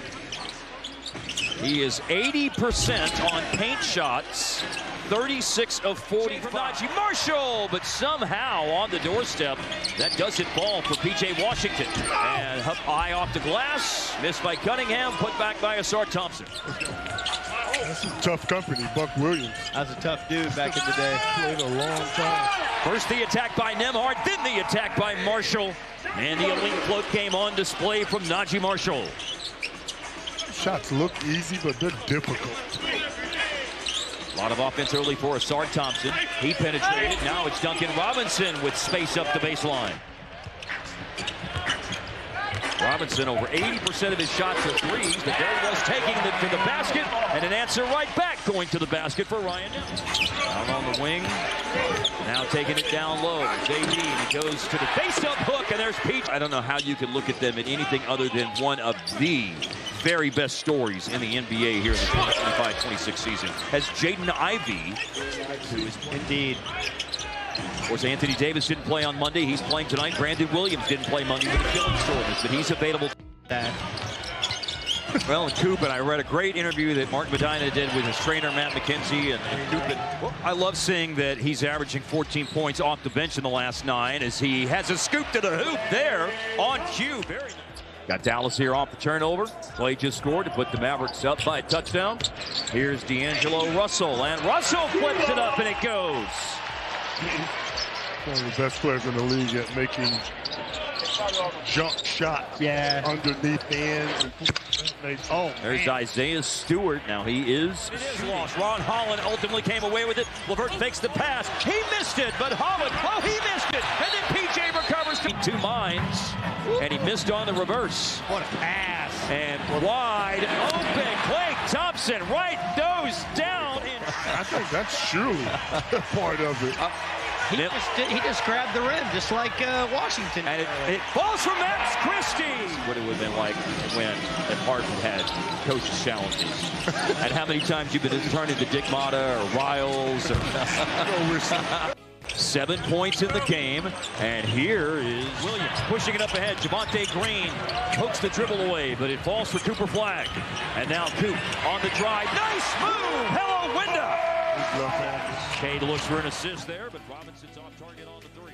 He is 80% on paint shots, 36 of 40 from Najee Marshall, but somehow on the doorstep, that doesn't fall for P.J. Washington. And eye off the glass, missed by Cunningham, put back by Asar Thompson. That's some tough company, Buck Williams. That was a tough dude back in the day. Played a long time. First the attack by Nembhard, then the attack by Marshall. And the elite float game on display from Najee Marshall. Shots look easy, but they're difficult. A lot of offense early for Asar Thompson. He penetrated. Now it's Duncan Robinson with space up the baseline. Robinson over 80% of his shots are threes, but there he was taking it to the basket, and an answer right back going to the basket for Ryan. Out on the wing, now taking it down low. JD, and he goes to the face-up hook, and there's Pete. I don't know how you can look at them at anything other than one of the very best stories in the NBA here in the 2025-26 season. As Jaden Ivey, who is indeed. Of course, Anthony Davis didn't play on Monday. He's playing tonight. Brandon Williams didn't play Monday with the killing soreness, but he's available. Well, and Coop, and I read a great interview that Mark Medina did with his trainer, Matt McKenzie. And well, I love seeing that he's averaging 14 points off the bench in the last 9 as he has a scoop to the hoop there on cue. Very nice. Got Dallas here off the turnover. Clay just scored to put the Mavericks up by a touchdown. Here's D'Angelo Russell, and Russell flips it up, and it goes. One of the best players in the league at making jump shots underneath the end. Oh, there's Isaiah Stewart. Now he is. It is lost. Ron Holland ultimately came away with it. LeVert fakes the pass. He missed it, but Holland, he missed it. And then PJ recovers. 2 minds, and he missed on the reverse. What a pass. And wide open. Klay Thompson goes down. I think that's surely part of it. He just grabbed the rim, just like Washington. And it falls from Max Christie. What it would have been like when Harden had coaches challenges. And how many times you've been turned into Dick Motta or Riles. Or 7 points in the game. And here is Williams pushing it up ahead. Javonte Green hooks the dribble away, but it falls for Cooper Flagg. And now Coop on the drive. Nice move! Hello, Winda! Cade looks for an assist there, but Robinson's off target on the three.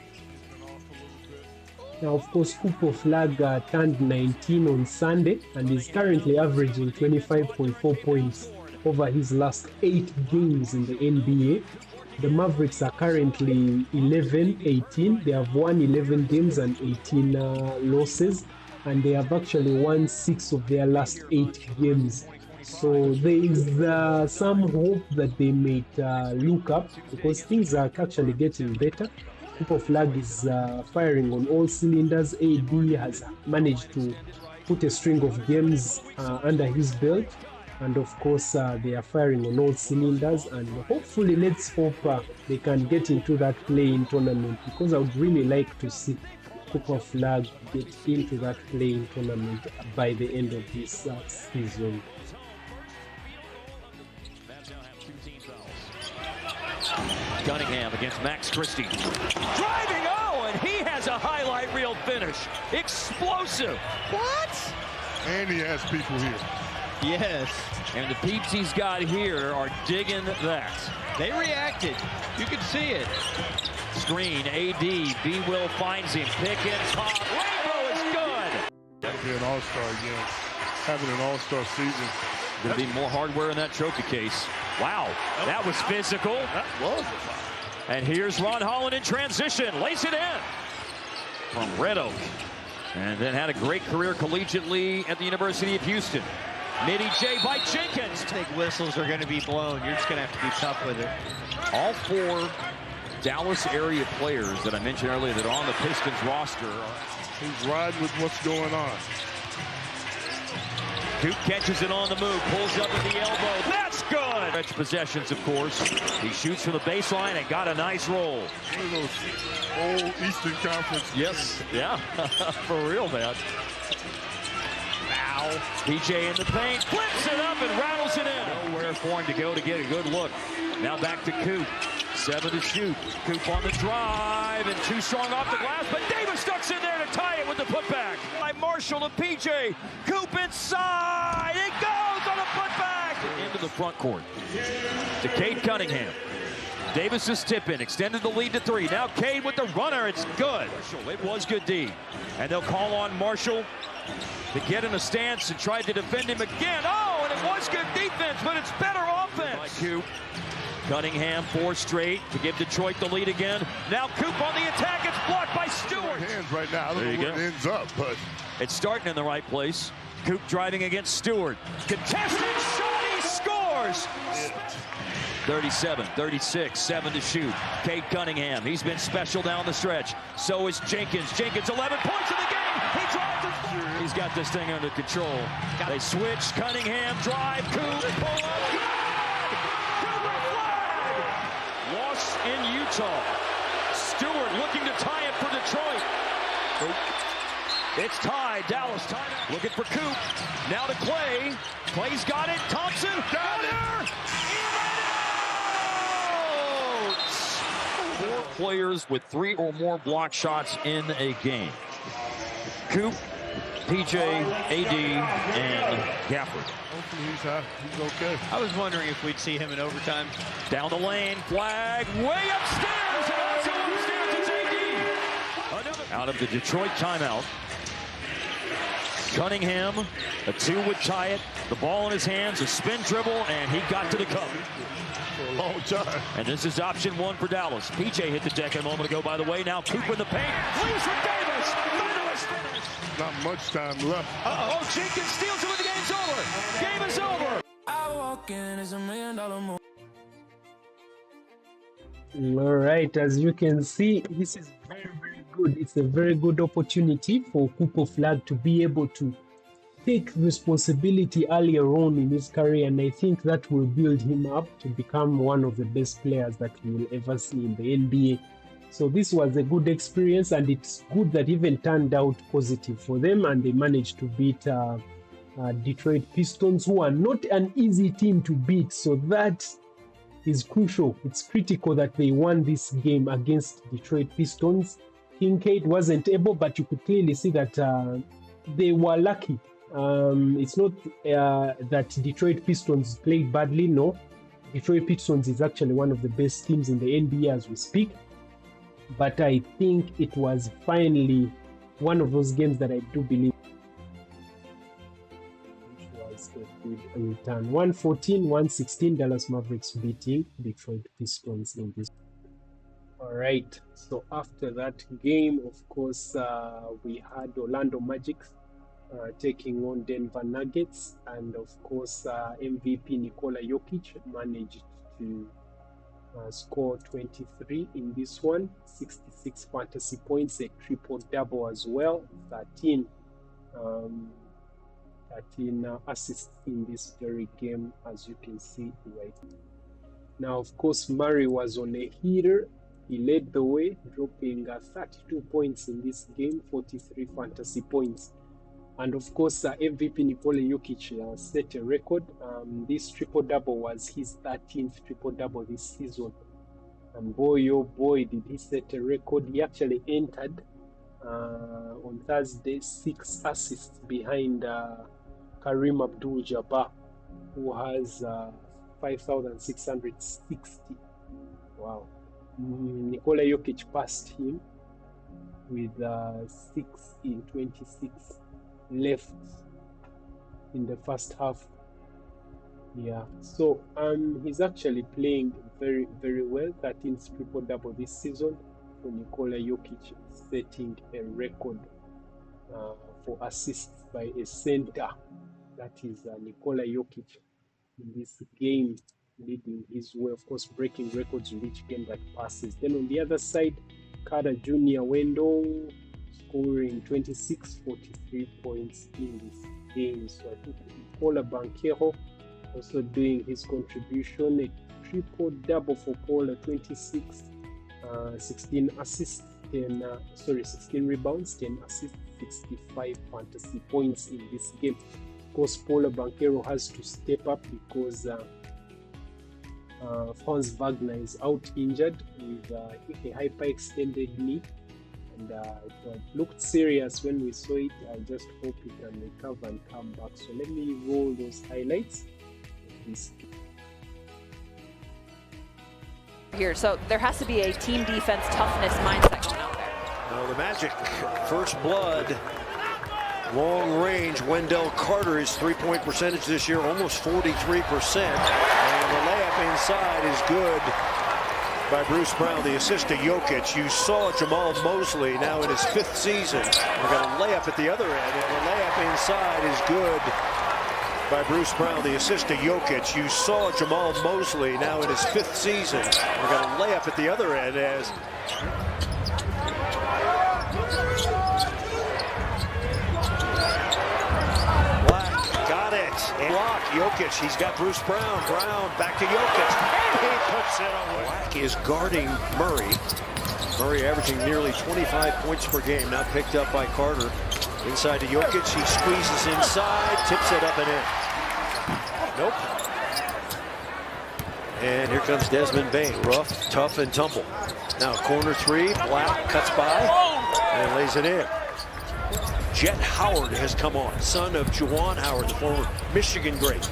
Now, of course, Cooper Flagg turned 19 on Sunday and is currently averaging 25.4 points over his last 8 games in the NBA. The Mavericks are currently 11-18. They have won 11 games and 18 losses, and they have actually won 6 of their last 8 games. So there is some hope that they might look up, because things are actually getting better. Cooper Flagg is firing on all cylinders. AD has managed to put a string of games under his belt. And of course, they are firing on all cylinders. And hopefully, let's hope they can get into that play-in tournament, because I would really like to see Cooper Flagg get into that play-in tournament by the end of this season. Cunningham against Max Christie. Driving, oh, and he has a highlight reel finish. Explosive. What? And he has people here. Yes. And the peeps he's got here are digging that. They reacted. You could see it. Screen, AD, B-Will finds him. Pick and pop. Rainbow is good. That'll be an all-star again. Having an all-star season. Going to be more hardware in that trophy case. Wow, that was physical. That was. And here's Ron Holland in transition. Lace it in from Red Oak. And then had a great career collegiately at the University of Houston. Midi-J by Jenkins. Big whistles are going to be blown. You're just going to have to be tough with it. All 4 Dallas area players that I mentioned earlier that are on the Pistons roster. He's riding with what's going on. Duke catches it on the move, pulls up with the elbow. That's good! Stretch possessions, of course. He shoots from the baseline and got a nice roll. One of those old Eastern Conference. Yes, yeah, for real, man. Now, PJ in the paint, flips it up and rattles it in. Nowhere for him to go to get a good look. Now back to Coop. 7 to shoot. Coop on the drive and too strong off the glass, but Davis ducks in there to tie it with the putback. By Marshall to PJ. Coop inside. It goes on a putback. Into the front court. To Cade Cunningham. Davis's tip in, extended the lead to 3. Now Cade with the runner. It's good. It was good D. And they'll call on Marshall to get in a stance and try to defend him again. Oh, and it was good defense, but it's better offense. By Coop. Cunningham 4 straight to give Detroit the lead again. Now Coop on the attack. It's blocked by Stewart. Hands right now. I don't know where it ends up, but it's starting in the right place. Coop driving against Stewart. Contested shot. He scores. 37-36, 7 to shoot. Cade Cunningham. He's been special down the stretch. So is Jenkins. Jenkins 11 points in the game. He drives it. He's got this thing under control. They switch. Cunningham drive. Coop pull up. Loss in Utah. Stewart looking to tie it for Detroit. It's tied. Dallas tied. Looking for Coop. Now to Clay. Clay's got it. Thompson. Got it. 4 players with 3 or more block shots in a game. Coop, PJ, AD, and Gafford. Hopefully he's okay. I was wondering if we'd see him in overtime. Down the lane, Flagg way upstairs, and also upstairs it's AD. Out of the Detroit timeout. Cunningham, a 2 would tie it. The ball in his hands, a spin dribble, and he got to the cup. For a long time. And this is option 1 for Dallas. PJ hit the deck a moment ago, by the way. Now Coop in the paint. Leaves for Davis. Not much time left. Oh, Jenkins steals it when the game's over. Game is over. I walk in as $1 million move. All right, as you can see, this is very, very good. It's a very good opportunity for Cooper Flagg to be able to take responsibility earlier on in his career, and I think that will build him up to become one of the best players that we will ever see in the NBA. So this was a good experience, and it's good that even turned out positive for them, and they managed to beat Detroit Pistons, who are not an easy team to beat. So that is crucial. It's critical that they won this game against Detroit Pistons. Kincaid wasn't able, but you could clearly see that they were lucky. It's not that Detroit Pistons played badly, no. Detroit Pistons is actually one of the best teams in the NBA as we speak. But I think it was finally one of those games that I do believe was a good return. 114-116, Dallas Mavericks beating Detroit Pistons in this. All right, so after that game, of course, we had Orlando Magic taking on Denver Nuggets, and of course, MVP Nikola Jokic managed to score 23 in this one, 66 fantasy points, a triple-double as well, 13 assists in this very game, as you can see right now. Of course, Murray was on a heater. He led the way, dropping 32 points in this game, 43 fantasy points. And of course, MVP Nikola Jokic set a record. This triple-double was his 13th triple-double this season. And boy, oh boy, did he set a record. He actually entered on Thursday 6 assists behind Kareem Abdul-Jabbar, who has 5,660. Wow. Nikola Jokic passed him with 6 in 26 left in the first half. Yeah, so he's actually playing very, very well. 13th triple-double this season for Nikola Jokic, setting a record for assists by a center. That is Nikola Jokic in this game, leading his way, of course, breaking records with each game that passes. Then on the other side, Carter Jr. Wendell scoring 26, 43 points in this game. So I think Paula Banchero also doing his contribution, a triple-double for Paula, 26, 16 assists, 16 rebounds, 10 assists, 65 fantasy points in this game. Of course, Paula Banchero has to step up because Franz Wagner is out injured with I think a hyperextended knee, and it looked serious when we saw it. I just hope he can recover and come back. So let me roll those highlights of this game. Here, so there has to be a team defense toughness mindset going out there. Now the Magic, first blood, long range. Wendell Carter, his three-point percentage this year almost 43%, and the layup inside is good by Bruce Brown. The assist to Jokic. You saw Jamal Mosley now in his 5th season. We've got a layup at the other end, and the layup inside is good by Bruce Brown. The assist to Jokic. You saw Jamal Mosley now in his 5th season. We've got a layup at the other end as Black got it. And block Jokic. He's got Bruce Brown. Brown back to Jokic. And he puts it away. Black is guarding Murray. Murray averaging nearly 25 points per game. Now picked up by Carter. Inside to Jokic. He squeezes inside. Tips it up and in. Nope. And here comes Desmond Bane. Rough, tough, and tumble. Now corner three. Black cuts by and lays it in. Jet Howard has come on, son of Juwan Howard, the former Michigan great.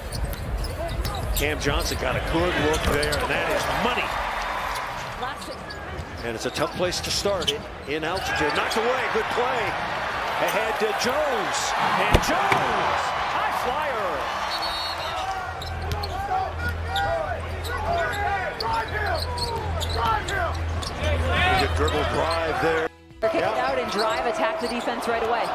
Cam Johnson got a good look there, and that is money. And it's a tough place to start it in altitude. Knocked away, good play. Ahead to Jones, and Jones, high flyer. Good dribble drive there. Kick it out and drive, attack the defense right away.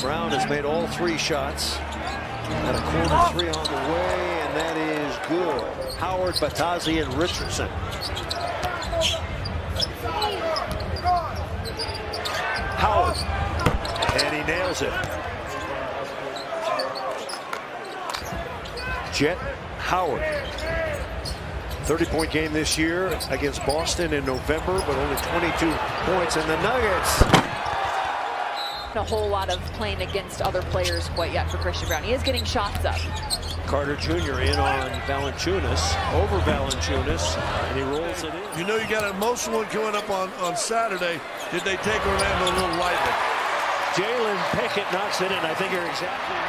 Brown has made all 3 shots. Got a corner 3 on the way, and that is good. Howard, Batazzi, and Richardson. Howard, and he nails it. Jet Howard. 30-point game this year against Boston in November, but only 22 points. And the Nuggets. A whole lot of playing against other players quite yet for Christian Brown. He is getting shots up. Carter Jr. in on Valanciunas, over Valanciunas, and he rolls it in. You know you got an emotional one coming up on Saturday. Did they take Orlando a little lightly? Jalen Pickett knocks it in. I think you're exactly.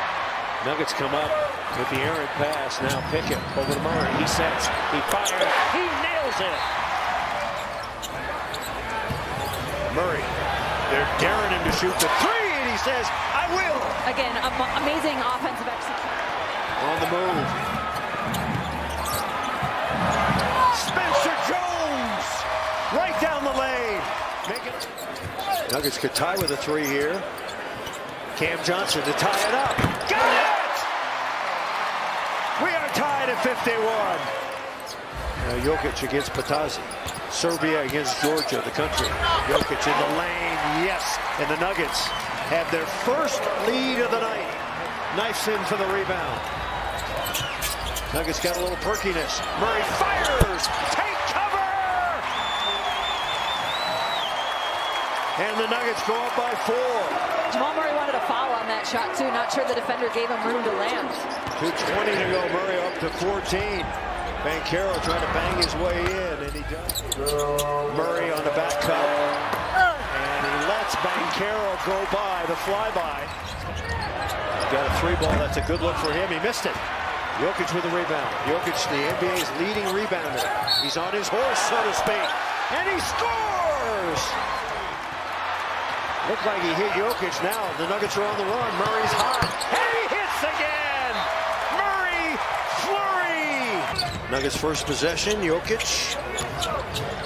Nuggets come up with the errant pass. Now Pickett over to Murray. He sets. He fires. He nails it. Murray. They're daring him to shoot the three, and he says, I will. Again, amazing offensive execution. On the move. Spencer Jones. Right down the lane. Nuggets could tie with a three here. Cam Johnson to tie it up. Got it! We are tied at 51. Now Jokic against Patazzi. Serbia against Georgia, the country. Jokic in the lane, yes. And the Nuggets have their first lead of the night. Knifes in for the rebound. Nuggets got a little perkiness. Murray fires! Take cover! And the Nuggets go up by 4. Jamal Murray wanted a foul on that shot, too. Not sure the defender gave him room to land. 2:20 to go. Murray up to 14. Banchero trying to bang his way in, and he does. Murray on the back cut. And he lets Banchero go by, the flyby. Got a three ball. That's a good look for him. He missed it. Jokic with the rebound. Jokic, the NBA's leading rebounder. He's on his horse, so to speak. And he scores! Looked like he hit Jokic. Now the Nuggets are on the run. Murray's hot. And he hits again! Murray flurry! Nuggets first possession. Jokic.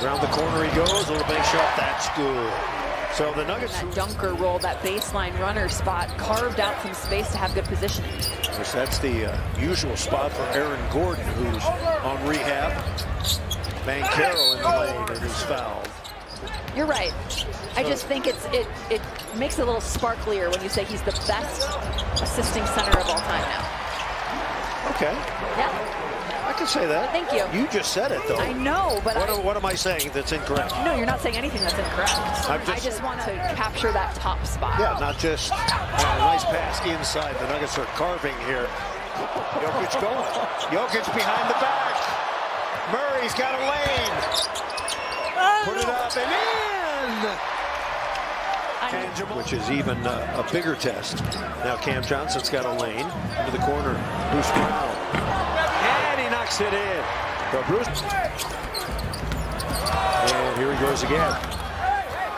Around the corner he goes. A little bank shot. That's good. So the Nuggets. That dunker roll, that baseline runner spot, carved out some space to have good positioning. Of course, that's the usual spot for Aaron Gordon, who's on rehab. Banchero in the lane and he's fouled. You're right. I just think it makes it a little sparklier when you say he's the best assisting center of all time now. Okay. Yeah. I can say that. Thank you. You just said it, though. I know, but what am I saying that's incorrect? No, you're not saying anything that's incorrect. I just want to capture that top spot. Yeah, not just a nice pass inside. The Nuggets are carving here. Jokic going. Jokic behind the back. Murray's got a lane. Put it up and in. Which is even a bigger test. Now Cam Johnson's got a lane into the corner. Bruce Brown. And he knocks it in. So Bruce. And here he goes again.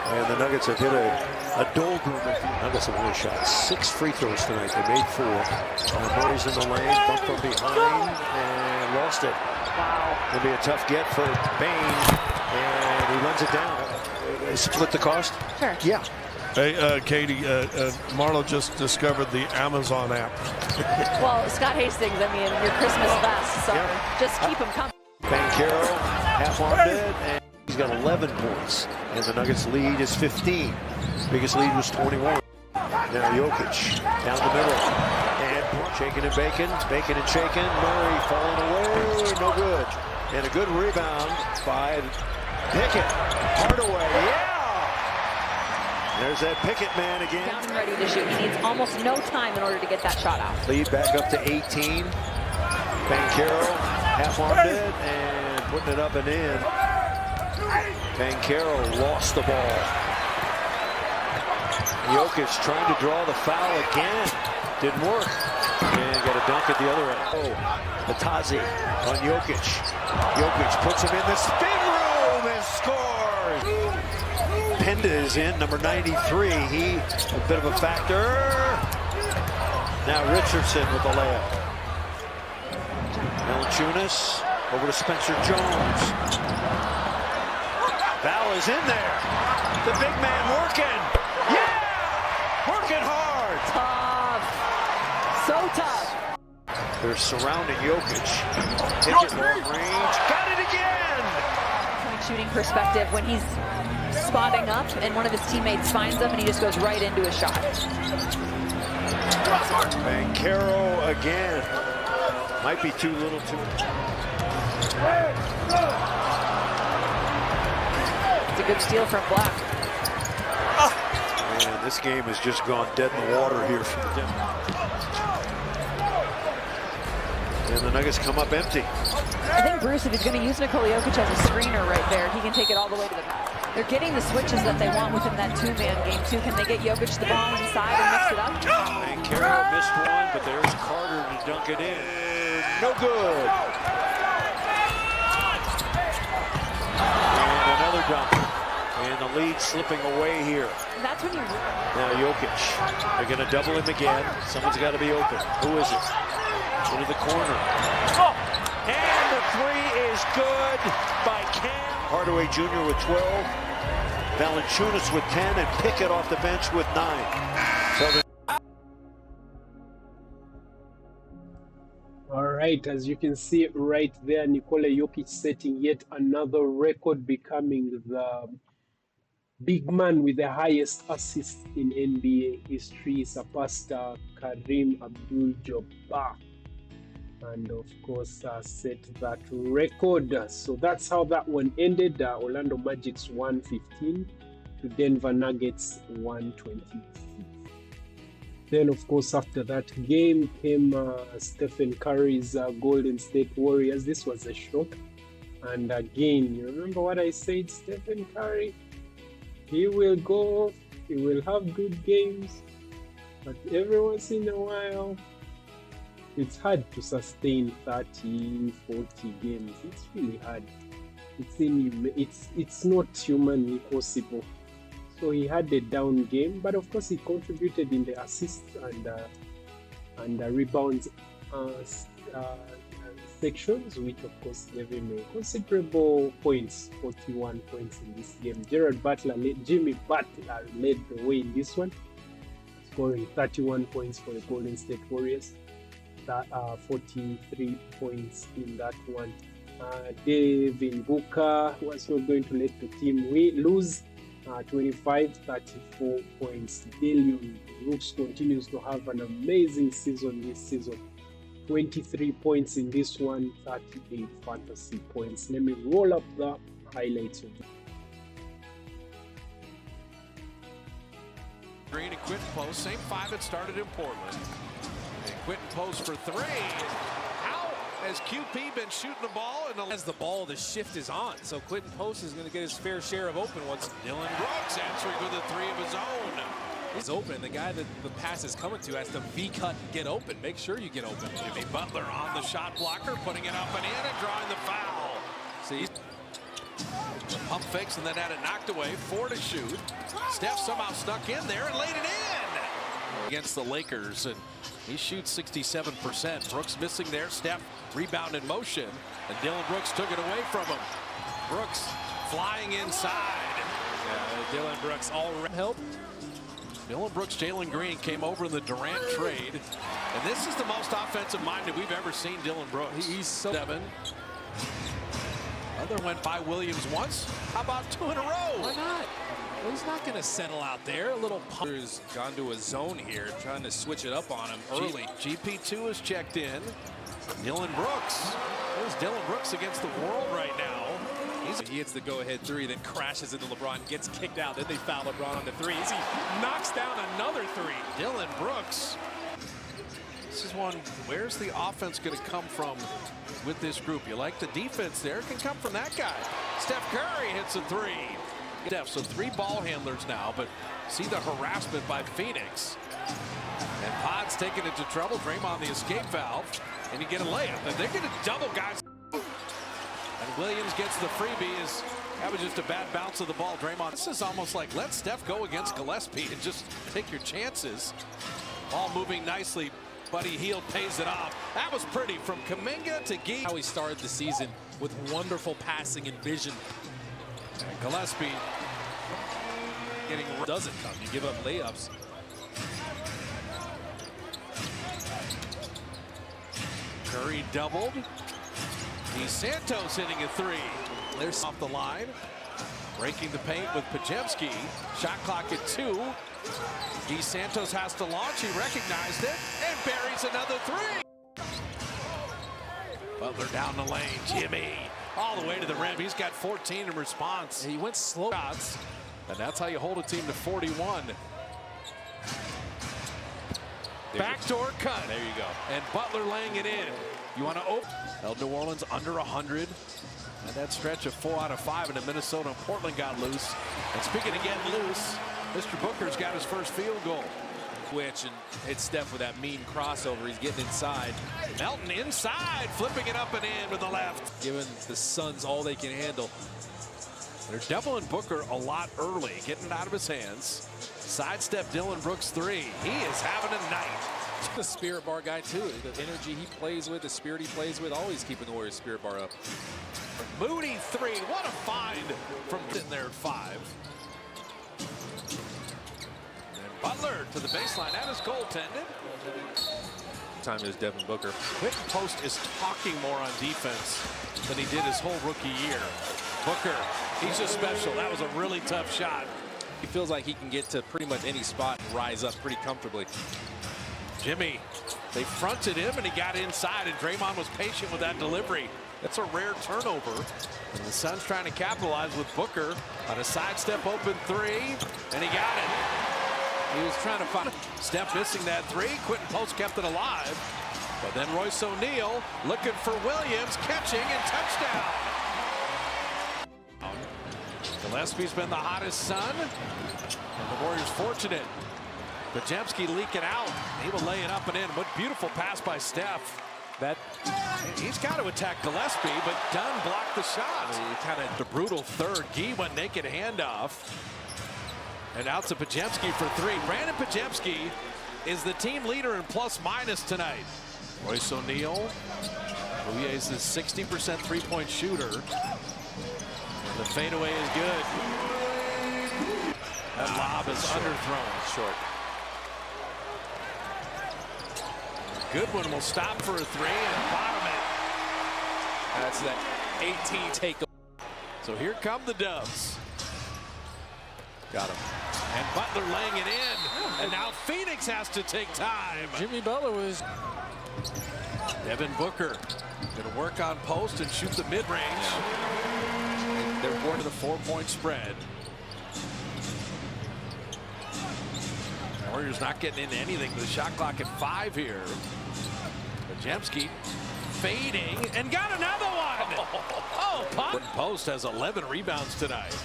And the Nuggets have hit a doldrum. Nuggets have only shot 6 free throws tonight. They made 4. Murray's in the lane, bumped from behind, and lost it. Wow. It'll be a tough get for Bain. And he runs it down. Split the cost? Sure. Yeah. Hey, Katie, Marlo just discovered the Amazon app. Well, Scott Hastings, I mean, your Christmas best, so just keep him coming. Banchero, half-armed it, and he's got 11 points. And the Nuggets' lead is 15. Biggest lead was 21. Now Jokic down the middle. And shaking and baking, baking and shaking. Murray falling away, no good. And a good rebound by Pickett. Hardaway, yeah! There's that Pickett man again. Down and ready to shoot. He needs almost no time in order to get that shot out. Lead back up to 18. Banchero half-armed it and putting it up and in. Banchero lost the ball. Jokic trying to draw the foul again. Didn't work. And got a dunk at the other end. Oh, Patazzi on Jokic. Jokic puts him in the spin room and scores. Penda is in, number 93. He a bit of a factor. Now Richardson with the layup. Valanciunas over to Spencer Jones. Val is in there. The big man working. Yeah! Working hard. Tough. So tough. They're surrounding Jokic. Hit it long range. Got it again! Point shooting perspective, when he's spotting up and one of his teammates finds him and he just goes right into a shot. Banchero again. Might be too little too. It's a good steal from Flagg. And this game has just gone dead in the water here for the And the Nuggets come up empty. I think Bruce, if he's going to use Nikola Jokic as a screener right there, he can take it all the way to the pass. They're getting the switches that they want within that two-man game, too. Can they get Jokic the ball inside and mix it up? And Carroll missed one, but there's Carter to dunk it in. No good. And another dunk. And the lead slipping away here. That's when you... Now Jokic. They're going to double him again. Someone's got to be open. Who is it? Into the corner. Oh! And the three is good by Cam. Hardaway Jr. with 12. Valanciunas with 10. And Pickett off the bench with 9. So all right, as you can see right there, Nikola Jokic setting yet another record, becoming the big man with the highest assists in NBA history, surpassed Kareem Abdul-Jabbar, and of course set that record. So that's how that one ended. Orlando Magic's 115 to Denver Nuggets 126. Then, of course, after that game came Stephen Curry's Golden State Warriors. This was a shock. And again, you remember what I said? Stephen Curry, he will go off, he will have good games, but every once in a while, it's hard to sustain 30, 40 games. It's really hard. It's not humanly possible. So he had a down game, but of course he contributed in the assists and rebounds sections, which of course gave him a considerable points, 41 points in this game. Jimmy Butler led the way in this one, scoring 31 points for the Golden State Warriors, 43 points in that one. Devin Booker was not going to let the team lose. 25, 34 points. Dillon Brooks continues to have an amazing season this season. 23 points in this one, 38 fantasy points. Let me roll up the highlights of it. Green and Quinton Post, same five that started in Portland. And Quinton Post for three. How has QP been shooting the ball? And as the ball, the shift is on. So Quinton Post is going to get his fair share of open ones. Dillon Brooks answering with a three of his own. He's open. The guy that the pass is coming to has to V-cut and get open. Make sure you get open. Jimmy Butler on the shot blocker, putting it up and in and drawing the foul. See, the pump fakes and then had it knocked away. 4 to shoot. Steph somehow snuck in there and laid it in against the Lakers, and he shoots 67%. Brooks missing there. Steph rebound in motion, and Dillon Brooks took it away from him. Brooks flying inside. Dillon Brooks already helped. Dillon Brooks, Jalen Green came over in the Durant trade, and this is the most offensive-minded we've ever seen Dillon Brooks. He's so 7. Other went by Williams once. How about 2 in a row? Why not? Well, he's not going to settle out there. A little puncher's gone to a zone here, trying to switch it up on him early. GP2 is checked in. Dillon Brooks. There's Dillon Brooks against the world right now. He hits the go-ahead three, then crashes into LeBron, gets kicked out. Then they foul LeBron on the three. He knocks down another three. Dillon Brooks. This is one, where's the offense going to come from with this group? You like the defense there? It can come from that guy. Steph Curry hits a three. So 3 ball handlers now, but see the harassment by Phoenix. And Pod's taking it to trouble. Draymond the escape valve, and you get a layup. And they're going to double guys. And Williams gets the freebie. That was just a bad bounce of the ball. Draymond, this is almost like let Steph go against Gillespie and just take your chances. Ball moving nicely. Buddy Hield pays it off. That was pretty from Kuminga to Gee. How he started the season with wonderful passing and vision. And Gillespie getting doesn't come. You give up layups. Curry doubled. Santos hitting a three. There's off the line. Breaking the paint with Pajemski. Shot clock at 2. Santos has to launch. He recognized it and buries another three. Butler down the lane. Jimmy all the way to the rim. He's got 14 in response. He went slow shots, and that's how you hold a team to 41. Backdoor cut. There you go. And Butler laying it in. You want to open. Held New Orleans under 100. And that stretch of 4 out of 5 into Minnesota and Portland got loose. And speaking of getting loose, Mr. Booker's got his first field goal. Twitch and hit Steph with that mean crossover. He's getting inside. Melton inside, flipping it up and in with the left. Giving the Suns all they can handle. They're doubling Booker a lot early, getting it out of his hands. Sidestep Dylan Brooks 3. He is having a night. The spirit bar guy too. The energy he plays with, the spirit he plays with, always keeping the Warriors spirit bar up. Moody 3. What a find from in there at 5. And Butler to the baseline. That is goaltended. Time is Devin Booker. Quentin Post is talking more on defense than he did his whole rookie year. Booker, he's just special. That was a really tough shot. He feels like he can get to pretty much any spot and rise up pretty comfortably. Jimmy, they fronted him and he got inside, and Draymond was patient with that delivery. That's a rare turnover. And the Suns trying to capitalize with Booker on a sidestep open 3, and he got it. He was trying to find Steph missing that 3. Quentin Post kept it alive. But then Royce O'Neal looking for Williams, catching and touchdown. Gillespie's been the hottest Sun, and the Warriors fortunate. Podziemski leaking out. He will lay it up and in. What beautiful pass by Steph. He's got to attack Gillespie, but Dunn blocked the shot. Kind of the brutal third. Gee went naked handoff. And out to Podziemski for 3. Brandon Podziemski is the team leader in plus minus tonight. Royce O'Neal, who is the 60% three-point shooter. And the fadeaway is good. That lob is underthrown. Short. Goodwin will stop for a 3 and bottom it. That's that 18 takeover. So here come the Dubs. Got him. And Butler laying it in. And now Phoenix has to take time. Jimmy Butler was. Devin Booker going to work on post and shoot the mid-range. They're going to the 4-point spread. Warriors not getting into anything. The shot clock at 5 here. Podziemski fading and got another one. Oh, pop. Post has 11 rebounds tonight.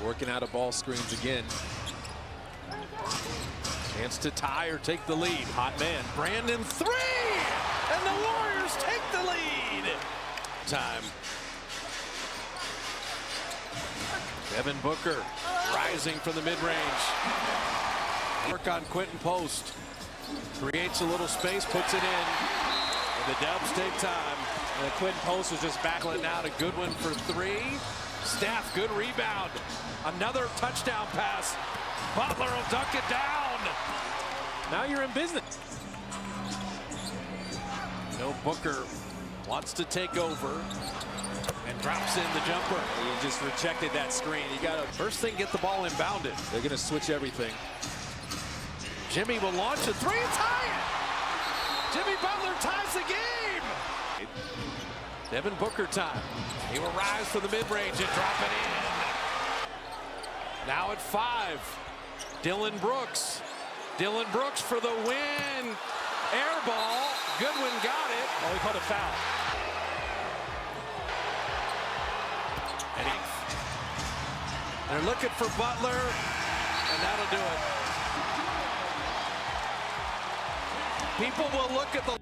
Working out of ball screens again. Chance to tie or take the lead. Hot man. Brandon 3. And the Warriors take the lead. Time. Devin Booker rising from the mid-range. Work on Quentin Post. Creates a little space, puts it in. And the Dubs take time. And Quentin Post was just backling out a good one for 3. Steph, good rebound. Another touchdown pass. Butler will dunk it down. Now you're in business. No, Booker wants to take over and drops in the jumper. He just rejected that screen. You got to first thing get the ball inbounded. They're going to switch everything. Jimmy will launch a 3 and tie it. Jimmy Butler ties the game. Devin Booker time. He will rise for the mid-range and drop it in. Now at 5, Dylan Brooks. Dylan Brooks for the win. Air ball. Goodwin got it. Oh, he called a foul. And they're looking for Butler, and that'll do it. People will look at the.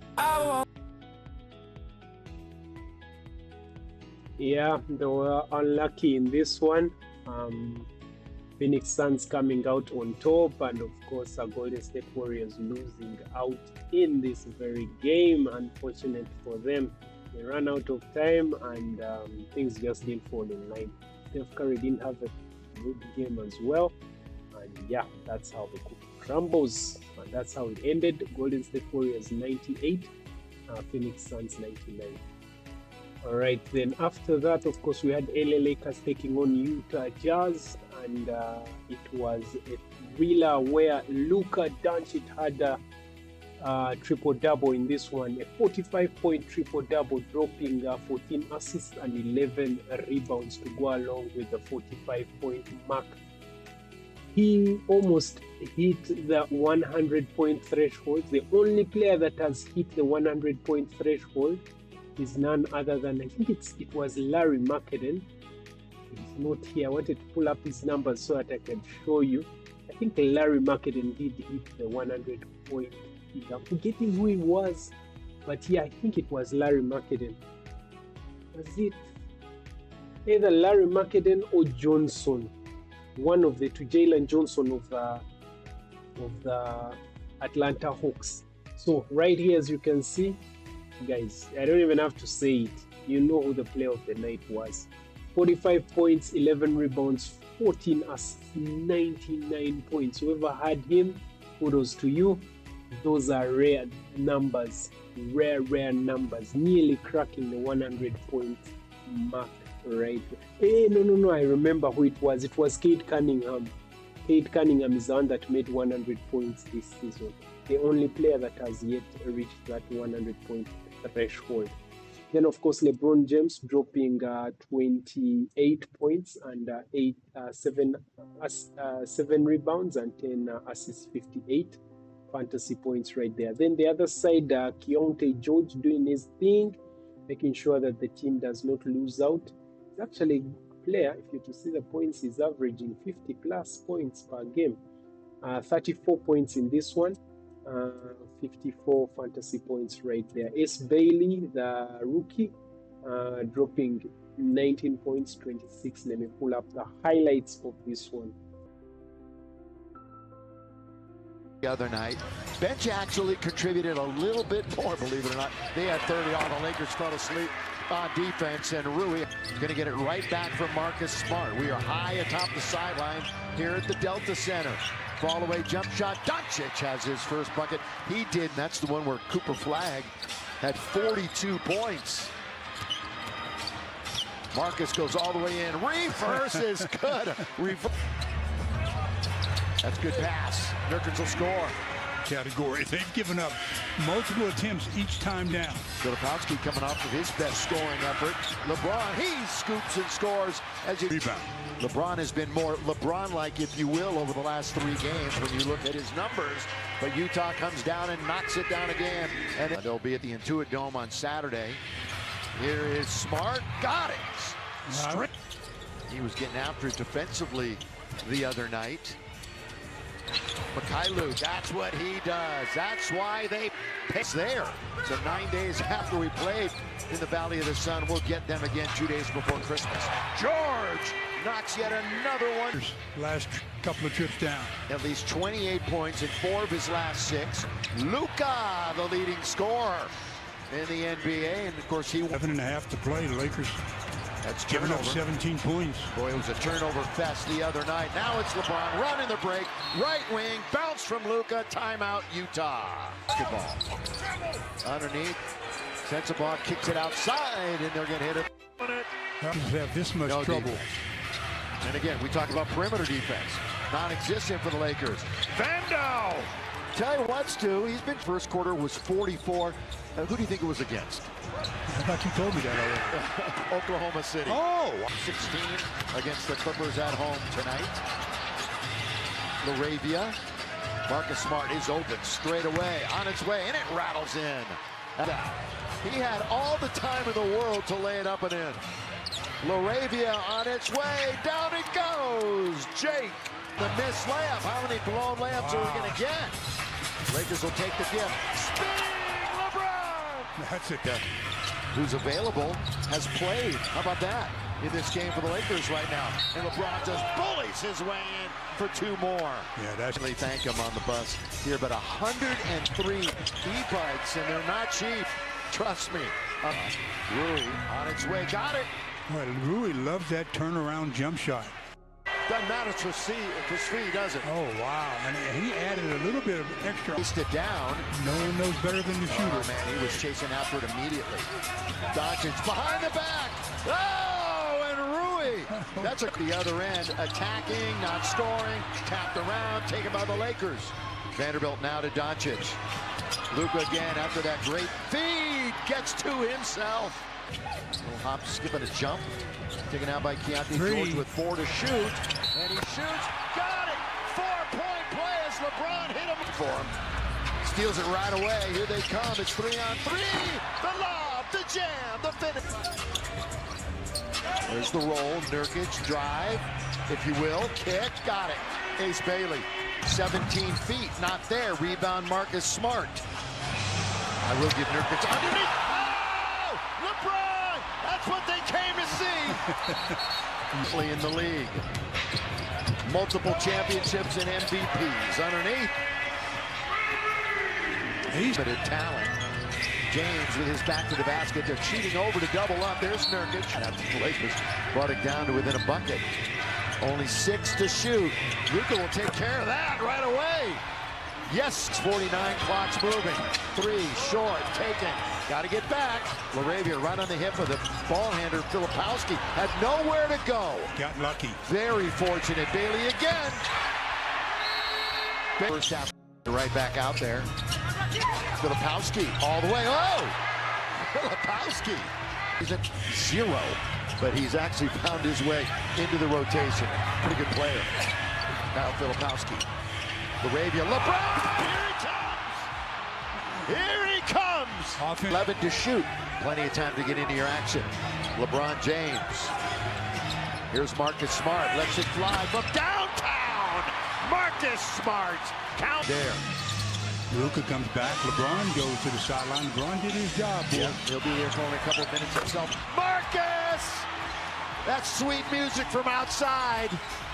Yeah, they were unlucky in this one. Phoenix Suns coming out on top, and of course, Golden State Warriors losing out in this very game. Unfortunate for them. They ran out of time, and things just didn't fall in line. Steph Curry didn't have a good game as well. And yeah, that's how the cookie crumbles. And that's how it ended. Golden State Warriors 98, Phoenix Suns 99. All right, then after that, of course, we had LA Lakers taking on Utah Jazz, and it was a thriller where LUKA DONCIC had a triple-double in this one, a 45-point triple-double, dropping 14 assists and 11 rebounds to go along with the 45-point mark. He almost hit the 100-point threshold. The only player that has hit the 100-point threshold is none other than, I think it was Larry McAdoo. He's not here. I wanted to pull up his numbers so that I can show you. I think Larry McAdoo did hit the 100 point. I'm forgetting who he was, but yeah, I think it was Larry McAdoo. Was it either Larry McAdoo or Johnson? One of the two, Jalen Johnson of the Atlanta Hawks. So right here, as you can see, guys, I don't even have to say it. You know who the player of the night was. 45 points, 11 rebounds, 14 assists, 99 points. Whoever had him, kudos to you. Those are rare numbers, rare numbers, nearly cracking the 100 point mark right. No, I remember who it was. It was Cade Cunningham. Cade Cunningham is the one that made 100 points this season. The only player that has yet reached that 100 point threshold. Then, of course, LeBron James dropping 28 points and 7 rebounds and 10 assists, 58 fantasy points right there. Then the other side, Keontae George doing his thing, making sure that the team does not lose out. He's actually a player, if you to see the points, he's averaging 50 plus points per game. 34 points in this one. 54 fantasy points right there. Ace Bailey, the rookie, dropping 19 points, 26. Let me pull up the highlights of this one. The other night, bench actually contributed a little bit more, believe it or not. They had 30 on. The Lakers fell asleep on defense, and Rui going to get it right back from Marcus Smart. We are high atop the sideline here at the Delta Center. Fall away jump shot. Doncic has his first bucket. He did, and that's the one where Cooper Flagg had 42 points. Marcus goes all the way in. Reverse is good. That's good pass. Nurkic will score. Category. They've given up multiple attempts each time down. Filipowski coming off of his best scoring effort. LeBron, he scoops and scores as he rebound. LeBron has been more LeBron-like, if you will, over the last 3 games when you look at his numbers. But Utah comes down and knocks it down again. And they'll be at the Intuit Dome on Saturday. Here is Smart. Got it. Straight. He was getting after it defensively the other night. Mikhailuk, that's what he does. That's why they picked there. So 9 days after we played in the Valley of the Sun, we'll get them again 2 days before Christmas. George knocks yet another one. Last couple of trips down. At least 28 points in 4 of his last 6. LUKA, the leading scorer in the NBA. And of course, he 7.5 to play. The Lakers. That's giving up 17 points. Boy, it was a turnover fest the other night. Now it's LeBron running the break. Right wing, bounce from LUKA. Timeout, Utah. Basketball. Underneath. Sensabaugh kicks it outside, and they're going to hit it. Raptors have this much trouble. And again, we talk about perimeter defense. Non-existent for the Lakers. Vando! Tell you what, Stu, he's been first quarter was 44. Who do you think it was against? I thought you told me that already. Oklahoma City. Oh! 16 against the Clippers at home tonight. LaRavia. Marcus Smart is open straight away, on its way, and it rattles in. He had all the time in the world to lay it up and in. LaRavia on its way, down it goes. Jake, the missed layup. How many blown layups are we going to get? Lakers will take the gift. Spinning LeBron! That's it. Who's available has played. How about that? In this game for the Lakers right now. And LeBron just bullies his way in for 2 more. Yeah, that's really thank him on the bus here, but 103 e-bikes, and they're not cheap. Trust me. Rui on its way. Got it. Well, Rui loves that turnaround jump shot. Doesn't matter for speed, does it? Oh, wow. And he added a little bit of extra. Placed it down. No one knows better than the shooter. Oh, man, he was chasing after it immediately. Doncic behind the back. Oh, and Rui. That's at the other end. Attacking, not scoring. Tapped around, taken by the Lakers. Vanderbilt now to Doncic. LUKA again after that great feed. Gets to himself. Little hop, skip, and a jump. Taken out by Keontae George with 4 to shoot. And he shoots. Got it! 4-point play as LeBron hit him for him. Steals it right away. Here they come. It's 3-on-3. The lob. the jam, the finish. There's the roll, Nurkic, drive, if you will, kick, got it. Ace Bailey, 17 feet, not there. Rebound, Marcus Smart. I will give Nurkic underneath. Oh, LeBron, that's what they came to see. In the league. Multiple championships and MVPs underneath. He's been a talent. James with his back to the basket. They're cheating over to double up. There's Nurkic. The Lakers brought it down to within a bucket. Only 6 to shoot. LUKA will take care of that right away. Yes, 49, clock's moving. 3, short, taken. Got to get back. LaRavia right on the hip of the ball handler. Filipowski had nowhere to go. Got lucky. Very fortunate. Bailey again. First half, right back out there. Filipowski all the way. Oh! Filipowski. He's at 0, but he's actually found his way into the rotation. Pretty good player. Now Filipowski. LaRavia. LeBron! Here he comes! 11 to shoot. Plenty of time to get into your action. LeBron James. Here's Marcus Smart. Lets it fly from downtown. Marcus Smart. Count there. LUKA comes back. LeBron goes to the sideline. LeBron did his job, boy. Yep, he'll be here for only a couple of minutes himself. Marcus! That's sweet music from outside.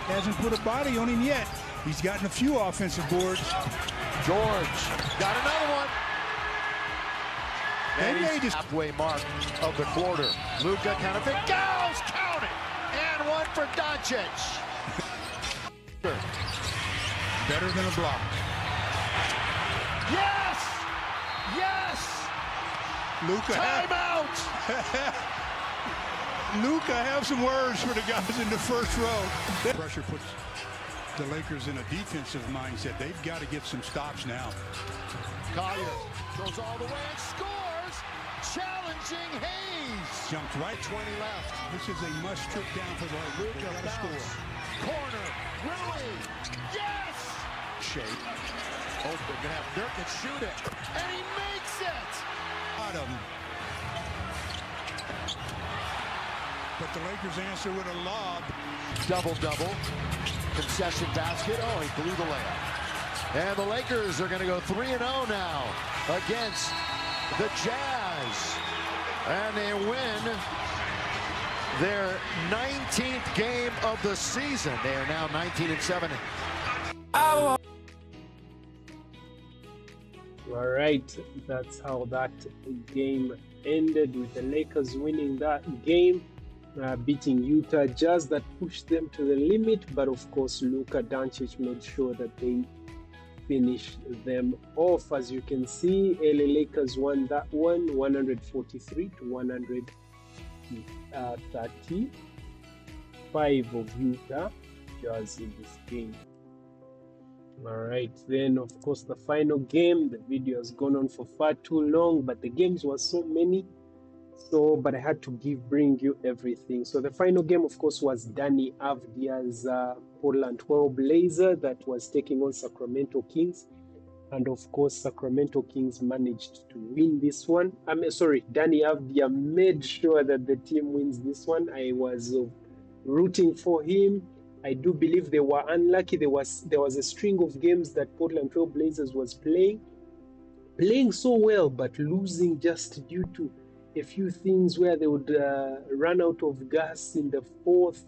Hasn't put a body on him yet. He's gotten a few offensive boards. George got another one. And he's halfway mark of the quarter. LUKA counterfeit goes, count it, and one for Doncic. Better than a block. Yes, yes. LUKA. Timeout. LUKA, have some words for the guys in the first row. Pressure puts the Lakers in a defensive mindset. They've got to get some stops now. Collier goes all the way and scores. Challenging Hayes. Jumped right. 20 left. This is a must trip down for the Lakers. They got to score. Corner. Rui. Yes. Shape. Oh, they're going to have Nurkic shoot it. And he makes it. Bottom. But the Lakers answer with a lob. Double-double. Concession basket. Oh, he blew the layup. And the Lakers are going to go 3-0 now against the Jazz. And they win their 19th game of the season. They are now 19-7. All right, that's how that game ended, with the Lakers winning that game. Beating Utah Jazz that pushed them to the limit, but of course LUKA Doncic made sure that they finished them off. As you can see, LA Lakers won that one 143-135 of Utah Jazz in this game. All right, then of course the final game. The video has gone on for far too long, but the games were so many. But I had to bring you everything. So the final game, of course, was Danny Avdija's Portland Trail Blazer that was taking on Sacramento Kings. And of course, Sacramento Kings managed to win this one. Danny Avdija made sure that the team wins this one. I was rooting for him. I do believe they were unlucky. There was a string of games that Portland Trail Blazers was playing so well, but losing just due to a few things where they would run out of gas in the fourth,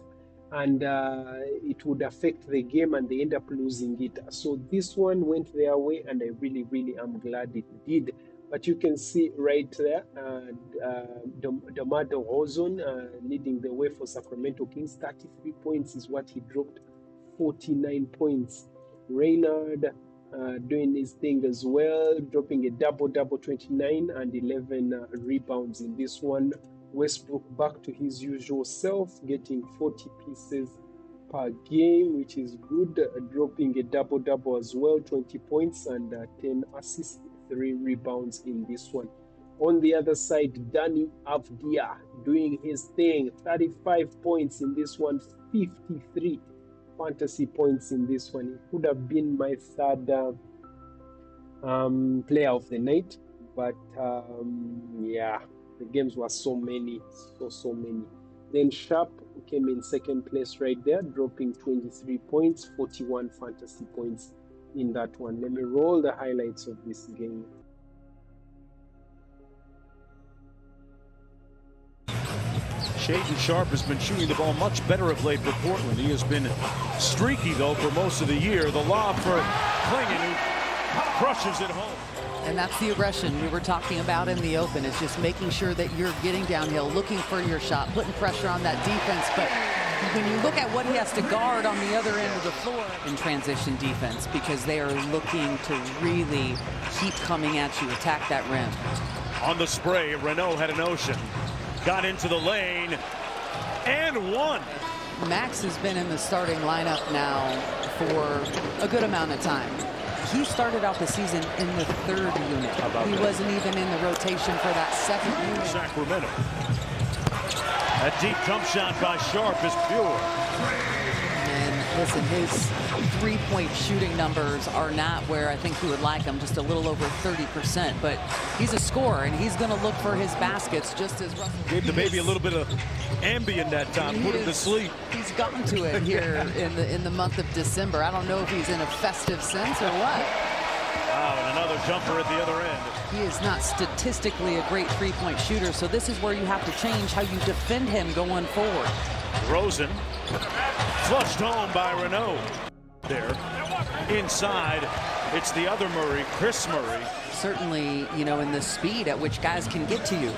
and it would affect the game, and they end up losing it. So this one went their way, and I really, really am glad it did. But you can see right there, DeMar DeRozan leading the way for Sacramento Kings. 33 points is what he dropped, 49 points. Reynard doing his thing as well, dropping a double-double, 29 and 11 rebounds in this one. Westbrook back to his usual self, getting 40 pieces per game, which is good, dropping a double-double as well, 20 points and 10 assists, 3 rebounds in this one. On the other side, Danny Avdija doing his thing, 35 points in this one, 53 fantasy points in this one. It could have been my third player of the night, but yeah, The games were so many, so many. Then Sharp came in second place right there, dropping 23 points, 41 fantasy points in that one. Let me roll the highlights of this game. Shaedon Sharpe has been shooting the ball much better of late for Portland. He has been streaky, though, for most of the year. The lob for Klingon, who crushes it home. And that's the aggression we were talking about in the open, is just making sure that you're getting downhill, looking for your shot, putting pressure on that defense. But when you look at what he has to guard on the other end of the floor in transition defense, because they are looking to really keep coming at you, attack that rim. On the spray, Renault had a notion. Got into the lane and won. Max has been in the starting lineup now for a good amount of time. He started out the season in the third unit. He wasn't even in the rotation for that second unit. Sacramento. A deep jump shot by Sharpe is pure. And listen, his three-point shooting numbers are not where I think he would like them, just a little over 30%. But he's a scorer, and he's going to look for his baskets just as Russell. Gave the baby a little bit of Ambien that time, put him to sleep. He's gotten to it here in the month of December. I don't know if he's in a festive sense or what. Wow, and another jumper at the other end. He is not statistically a great three-point shooter, so this is where you have to change how you defend him going forward. Rosen flushed home by Renault. There, inside, it's the other Murray, Chris Murray. Certainly, you know, in the speed at which guys can get to you.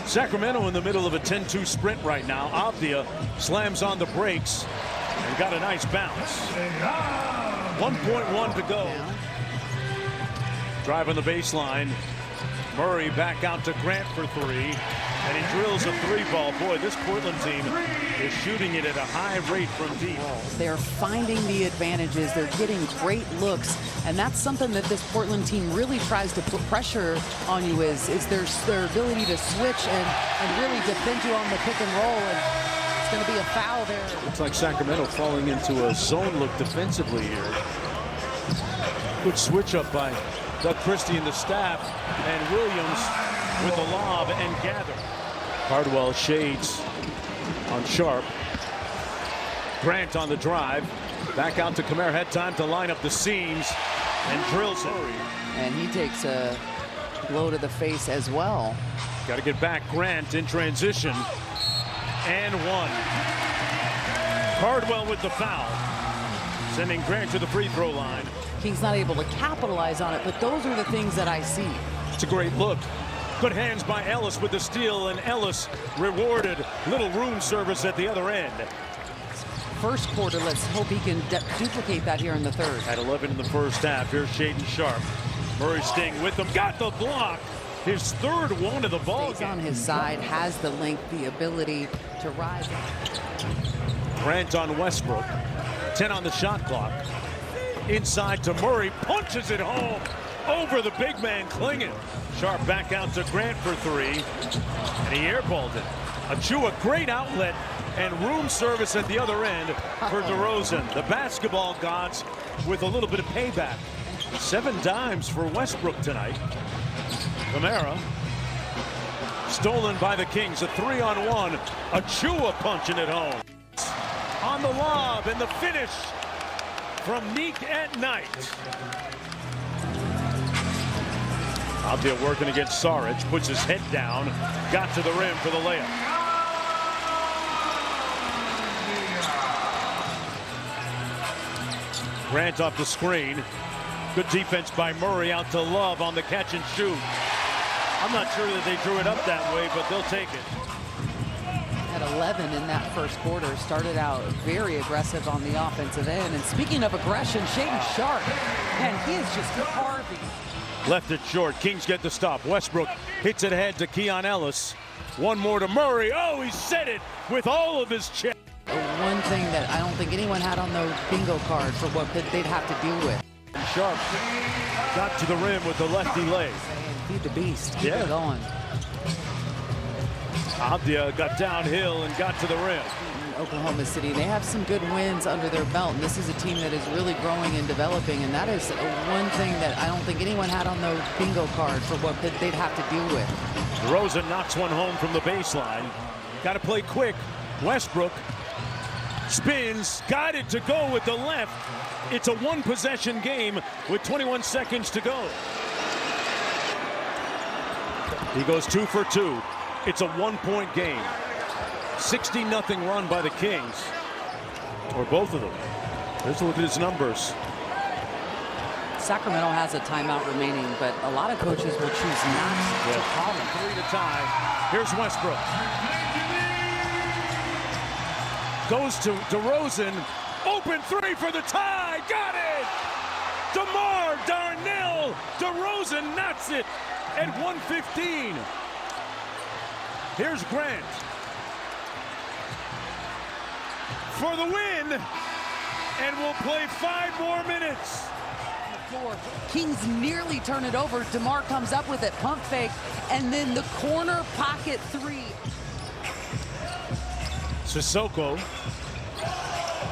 Sacramento in the middle of a 10-2 sprint right now. Avdija slams on the brakes and got a nice bounce. 1.1 to go. Drive on the baseline. Murray back out to Grant for three. And he drills a three ball. Boy, this Portland team is shooting it at a high rate from deep. They're finding the advantages. They're getting great looks. And that's something that this Portland team really tries to put pressure on you is their ability to switch and really defend you on the pick and roll. And it's going to be a foul there. Looks like Sacramento falling into a zone look defensively here. Good switch up by Doug Christie and the staff, and Williams with the lob and gather. Cardwell shades on Sharpe. Grant on the drive. Back out to Khmer. Had time to line up the seams and drills it. And he takes a blow to the face as well. Got to get back. Grant in transition. And one. Cardwell with the foul. Sending Grant to the free throw line. King's not able to capitalize on it, but those are the things that I see. It's a great look. Good hands by Ellis with the steal, and Ellis rewarded. Little room service at the other end. First quarter, let's hope he can duplicate that here in the third. At 11 in the first half, here's Shaedon Sharpe. Murray staying with him, got the block. His third one of the ball game. On his side, has the length, the ability to rise. Grant on Westbrook. 10 on the shot clock. Inside to Murray, punches it home over the big man Klingon. Sharpe back out to Grant for three, and he airballed it. HOU-NOP, great outlet and room service at the other end for DeRozan. The basketball gods with a little bit of payback. 7 dimes for Westbrook tonight. Camara stolen by the Kings. A 3-on-1. HOU-NOP punching it home. On the lob and the finish from NYK-IND. Avdija working against Saric, puts his head down, got to the rim for the layup. Grant off the screen. Good defense by Murray out to Love on the catch and shoot. I'm not sure that they drew it up that way, but they'll take it. At 11 in that first quarter, started out very aggressive on the offensive end. And speaking of aggression, Shaedon Sharpe, man, he is just carving. Left it short. Kings get the stop. Westbrook hits it ahead to Keon Ellis. One more to Murray. Oh, he set it with all of his chest. One thing that I don't think anyone had on the bingo card for what they'd have to deal with. Sharpe got to the rim with the lefty leg. Feed the beast. Keep it going. Avdija got downhill and got to the rim. Oklahoma City. They have some good wins under their belt, and this is a team that is really growing and developing, and that is one thing that I don't think anyone had on the bingo card for what they'd have to deal with. DeRozan knocks one home from the baseline. Got to play quick. Westbrook spins, got it to go with the left. It's a one-possession game with 21 seconds to go. He goes 2 for 2. It's a one-point game. 60-0 run by the Kings, or both of them. Let's look at his numbers. Sacramento has a timeout remaining, but a lot of coaches will choose not to call them. 3 to tie. Here's Westbrook. Goes to DeRozan. Open 3 for the tie. Got it! DeMar Darnell. DeRozan knocks it at 1:15. Here's Grant for the win, and we'll play 5 more minutes. Kings nearly turn it over. DeMar comes up with it, pump fake, and then the corner pocket 3. Sissoko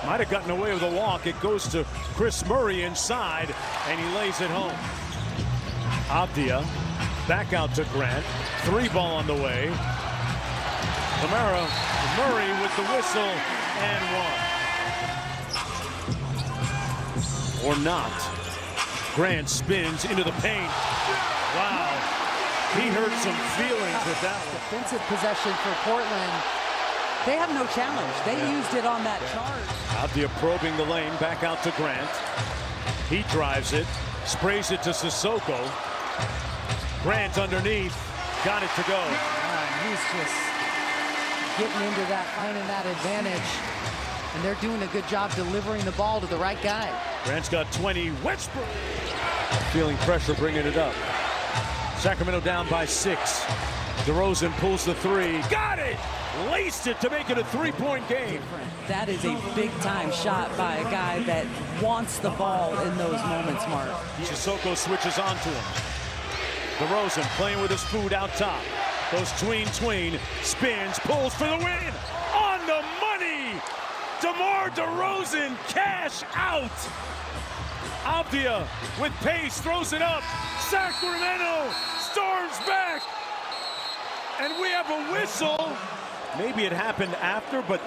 might have gotten away with a walk. It goes to Chris Murray inside, and he lays it home. Avdija back out to Grant. 3 ball on the way. Kamara, Murray with the whistle and 1. Or not. Grant spins into the paint. Wow. He hurt some feelings with that one. Defensive possession for Portland. They have no challenge. They used it on that charge. Avdija probing the lane, back out to Grant. He drives it, sprays it to Sissoko. Grant underneath, got it to go. He's just getting into that, finding that advantage. And they're doing a good job delivering the ball to the right guy. Grant's got 20. Westbrook feeling pressure, bringing it up. Sacramento down by 6. DeRozan pulls the 3. Got it! Laced it to make it a 3-point game. That is a big-time shot by a guy that wants the ball in those moments, Mark. Sissoko switches on to him. DeRozan playing with his food out top. Goes tween, spins, pulls for the win. On the money! DeMar DeRozan, cash out! Avdija with pace, throws it up. Sacramento storms back. And we have a whistle. Maybe it happened after, but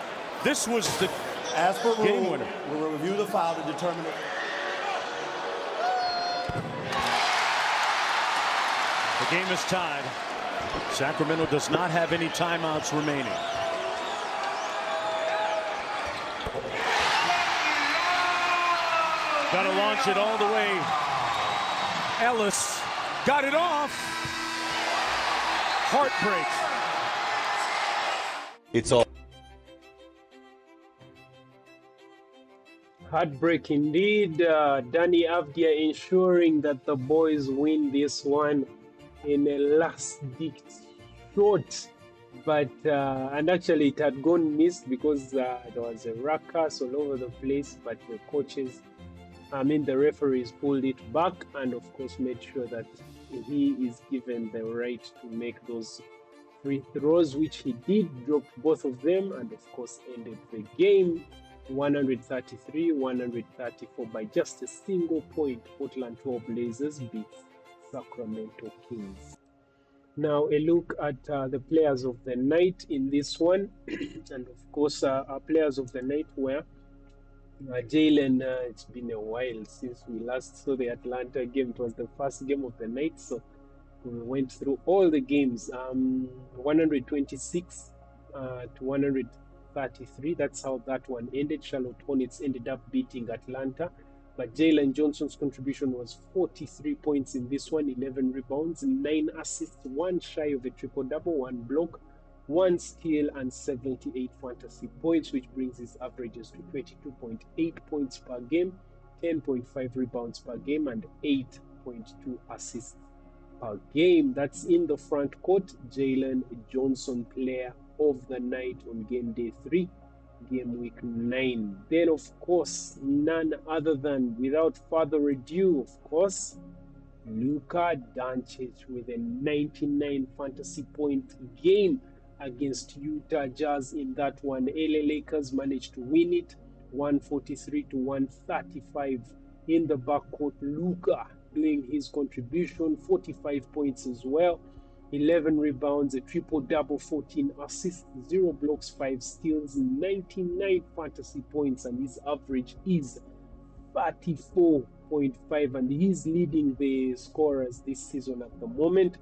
this was the as per game rule, winner. We will review the foul to determine it. The game is tied. Sacramento does not have any timeouts remaining. Got to launch it all the way. Ellis got it off. Heartbreak. It's all heartbreak indeed. Danny Avdija ensuring that the boys win this one in a last-ditch shot, but and actually it had gone missed because there was a ruckus all over the place, but the coaches, the referees pulled it back and of course made sure that he is given the right to make those free throws, which he did, dropped both of them, and of course ended the game 133-134 by just a single point. Portland Trail Blazers beat Sacramento Kings. Now a look at the players of the night in this one. And of course our players of the night were Jalen. It's been a while since we last saw the Atlanta game. It was the first game of the night, so we went through all the games. 126 to 133. That's how that one ended. Charlotte Hornets ended up beating Atlanta, but Jalen Johnson's contribution was 43 points in this one, 11 rebounds, 9 assists, 1 shy of a triple-double, 1 block, 1 steal, and 78 fantasy points, which brings his averages to 22.8 points per game, 10.5 rebounds per game, and 8.2 assists per game. That's in the front court. Jalen Johnson, player of the night on game day 3, game week 9. Then of course none other than, without further ado, of course, LUKA DONCIC with a 99 fantasy point game. against Utah Jazz in that one. LA Lakers managed to win it 143-135 in the backcourt. Luka doing his contribution, 45 points as well, 11 rebounds, a triple-double, 14 assists, 0 blocks, 5 steals, 99 fantasy points, and his average is 34.5, and he's leading the scorers this season at the moment.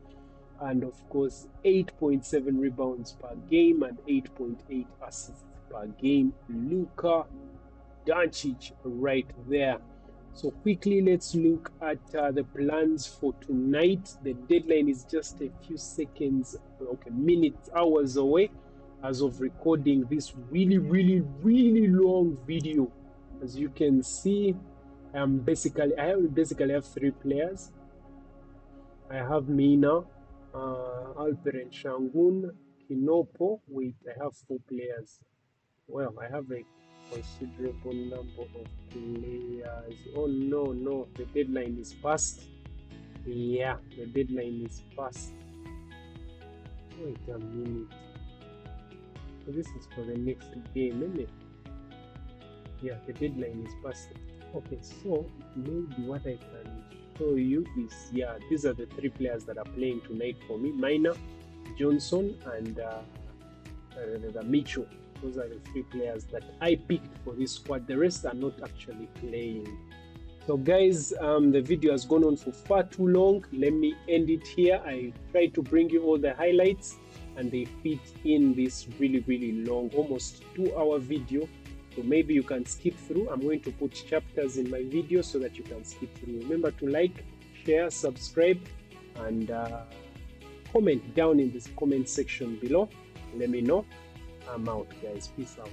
And of course, 8.7 rebounds per game and 8.8 assists per game. LUKA DONCIC right there. So quickly, let's look at the plans for tonight. The deadline is just a few seconds, okay, minutes, hours away as of recording this really long video. As you can see, I basically have 3 players. I have Mina, Alperen Şengün, Kinopo. Wait, I have 4 players. Well, I have a considerable number of players. Oh no, the deadline is past. Yeah, the deadline is past. Wait a minute. So this is for the next game, isn't it? Yeah, the deadline is past. Okay, so maybe what I can show you is, yeah, these are the 3 players that are playing tonight for me: Mina, Johnson, and Mitchell. Those are the 3 players that I picked for this squad. The rest are not actually playing. So guys, the video has gone on for far too long. Let me end it here. I tried to bring you all the highlights, and they fit in this really long, almost 2-hour video. So maybe you can skip through. I'm going to put chapters in my video so that you can skip through. Remember to like, share, subscribe, and comment down in this comment section below. Let me know. I'm out, guys. Peace out.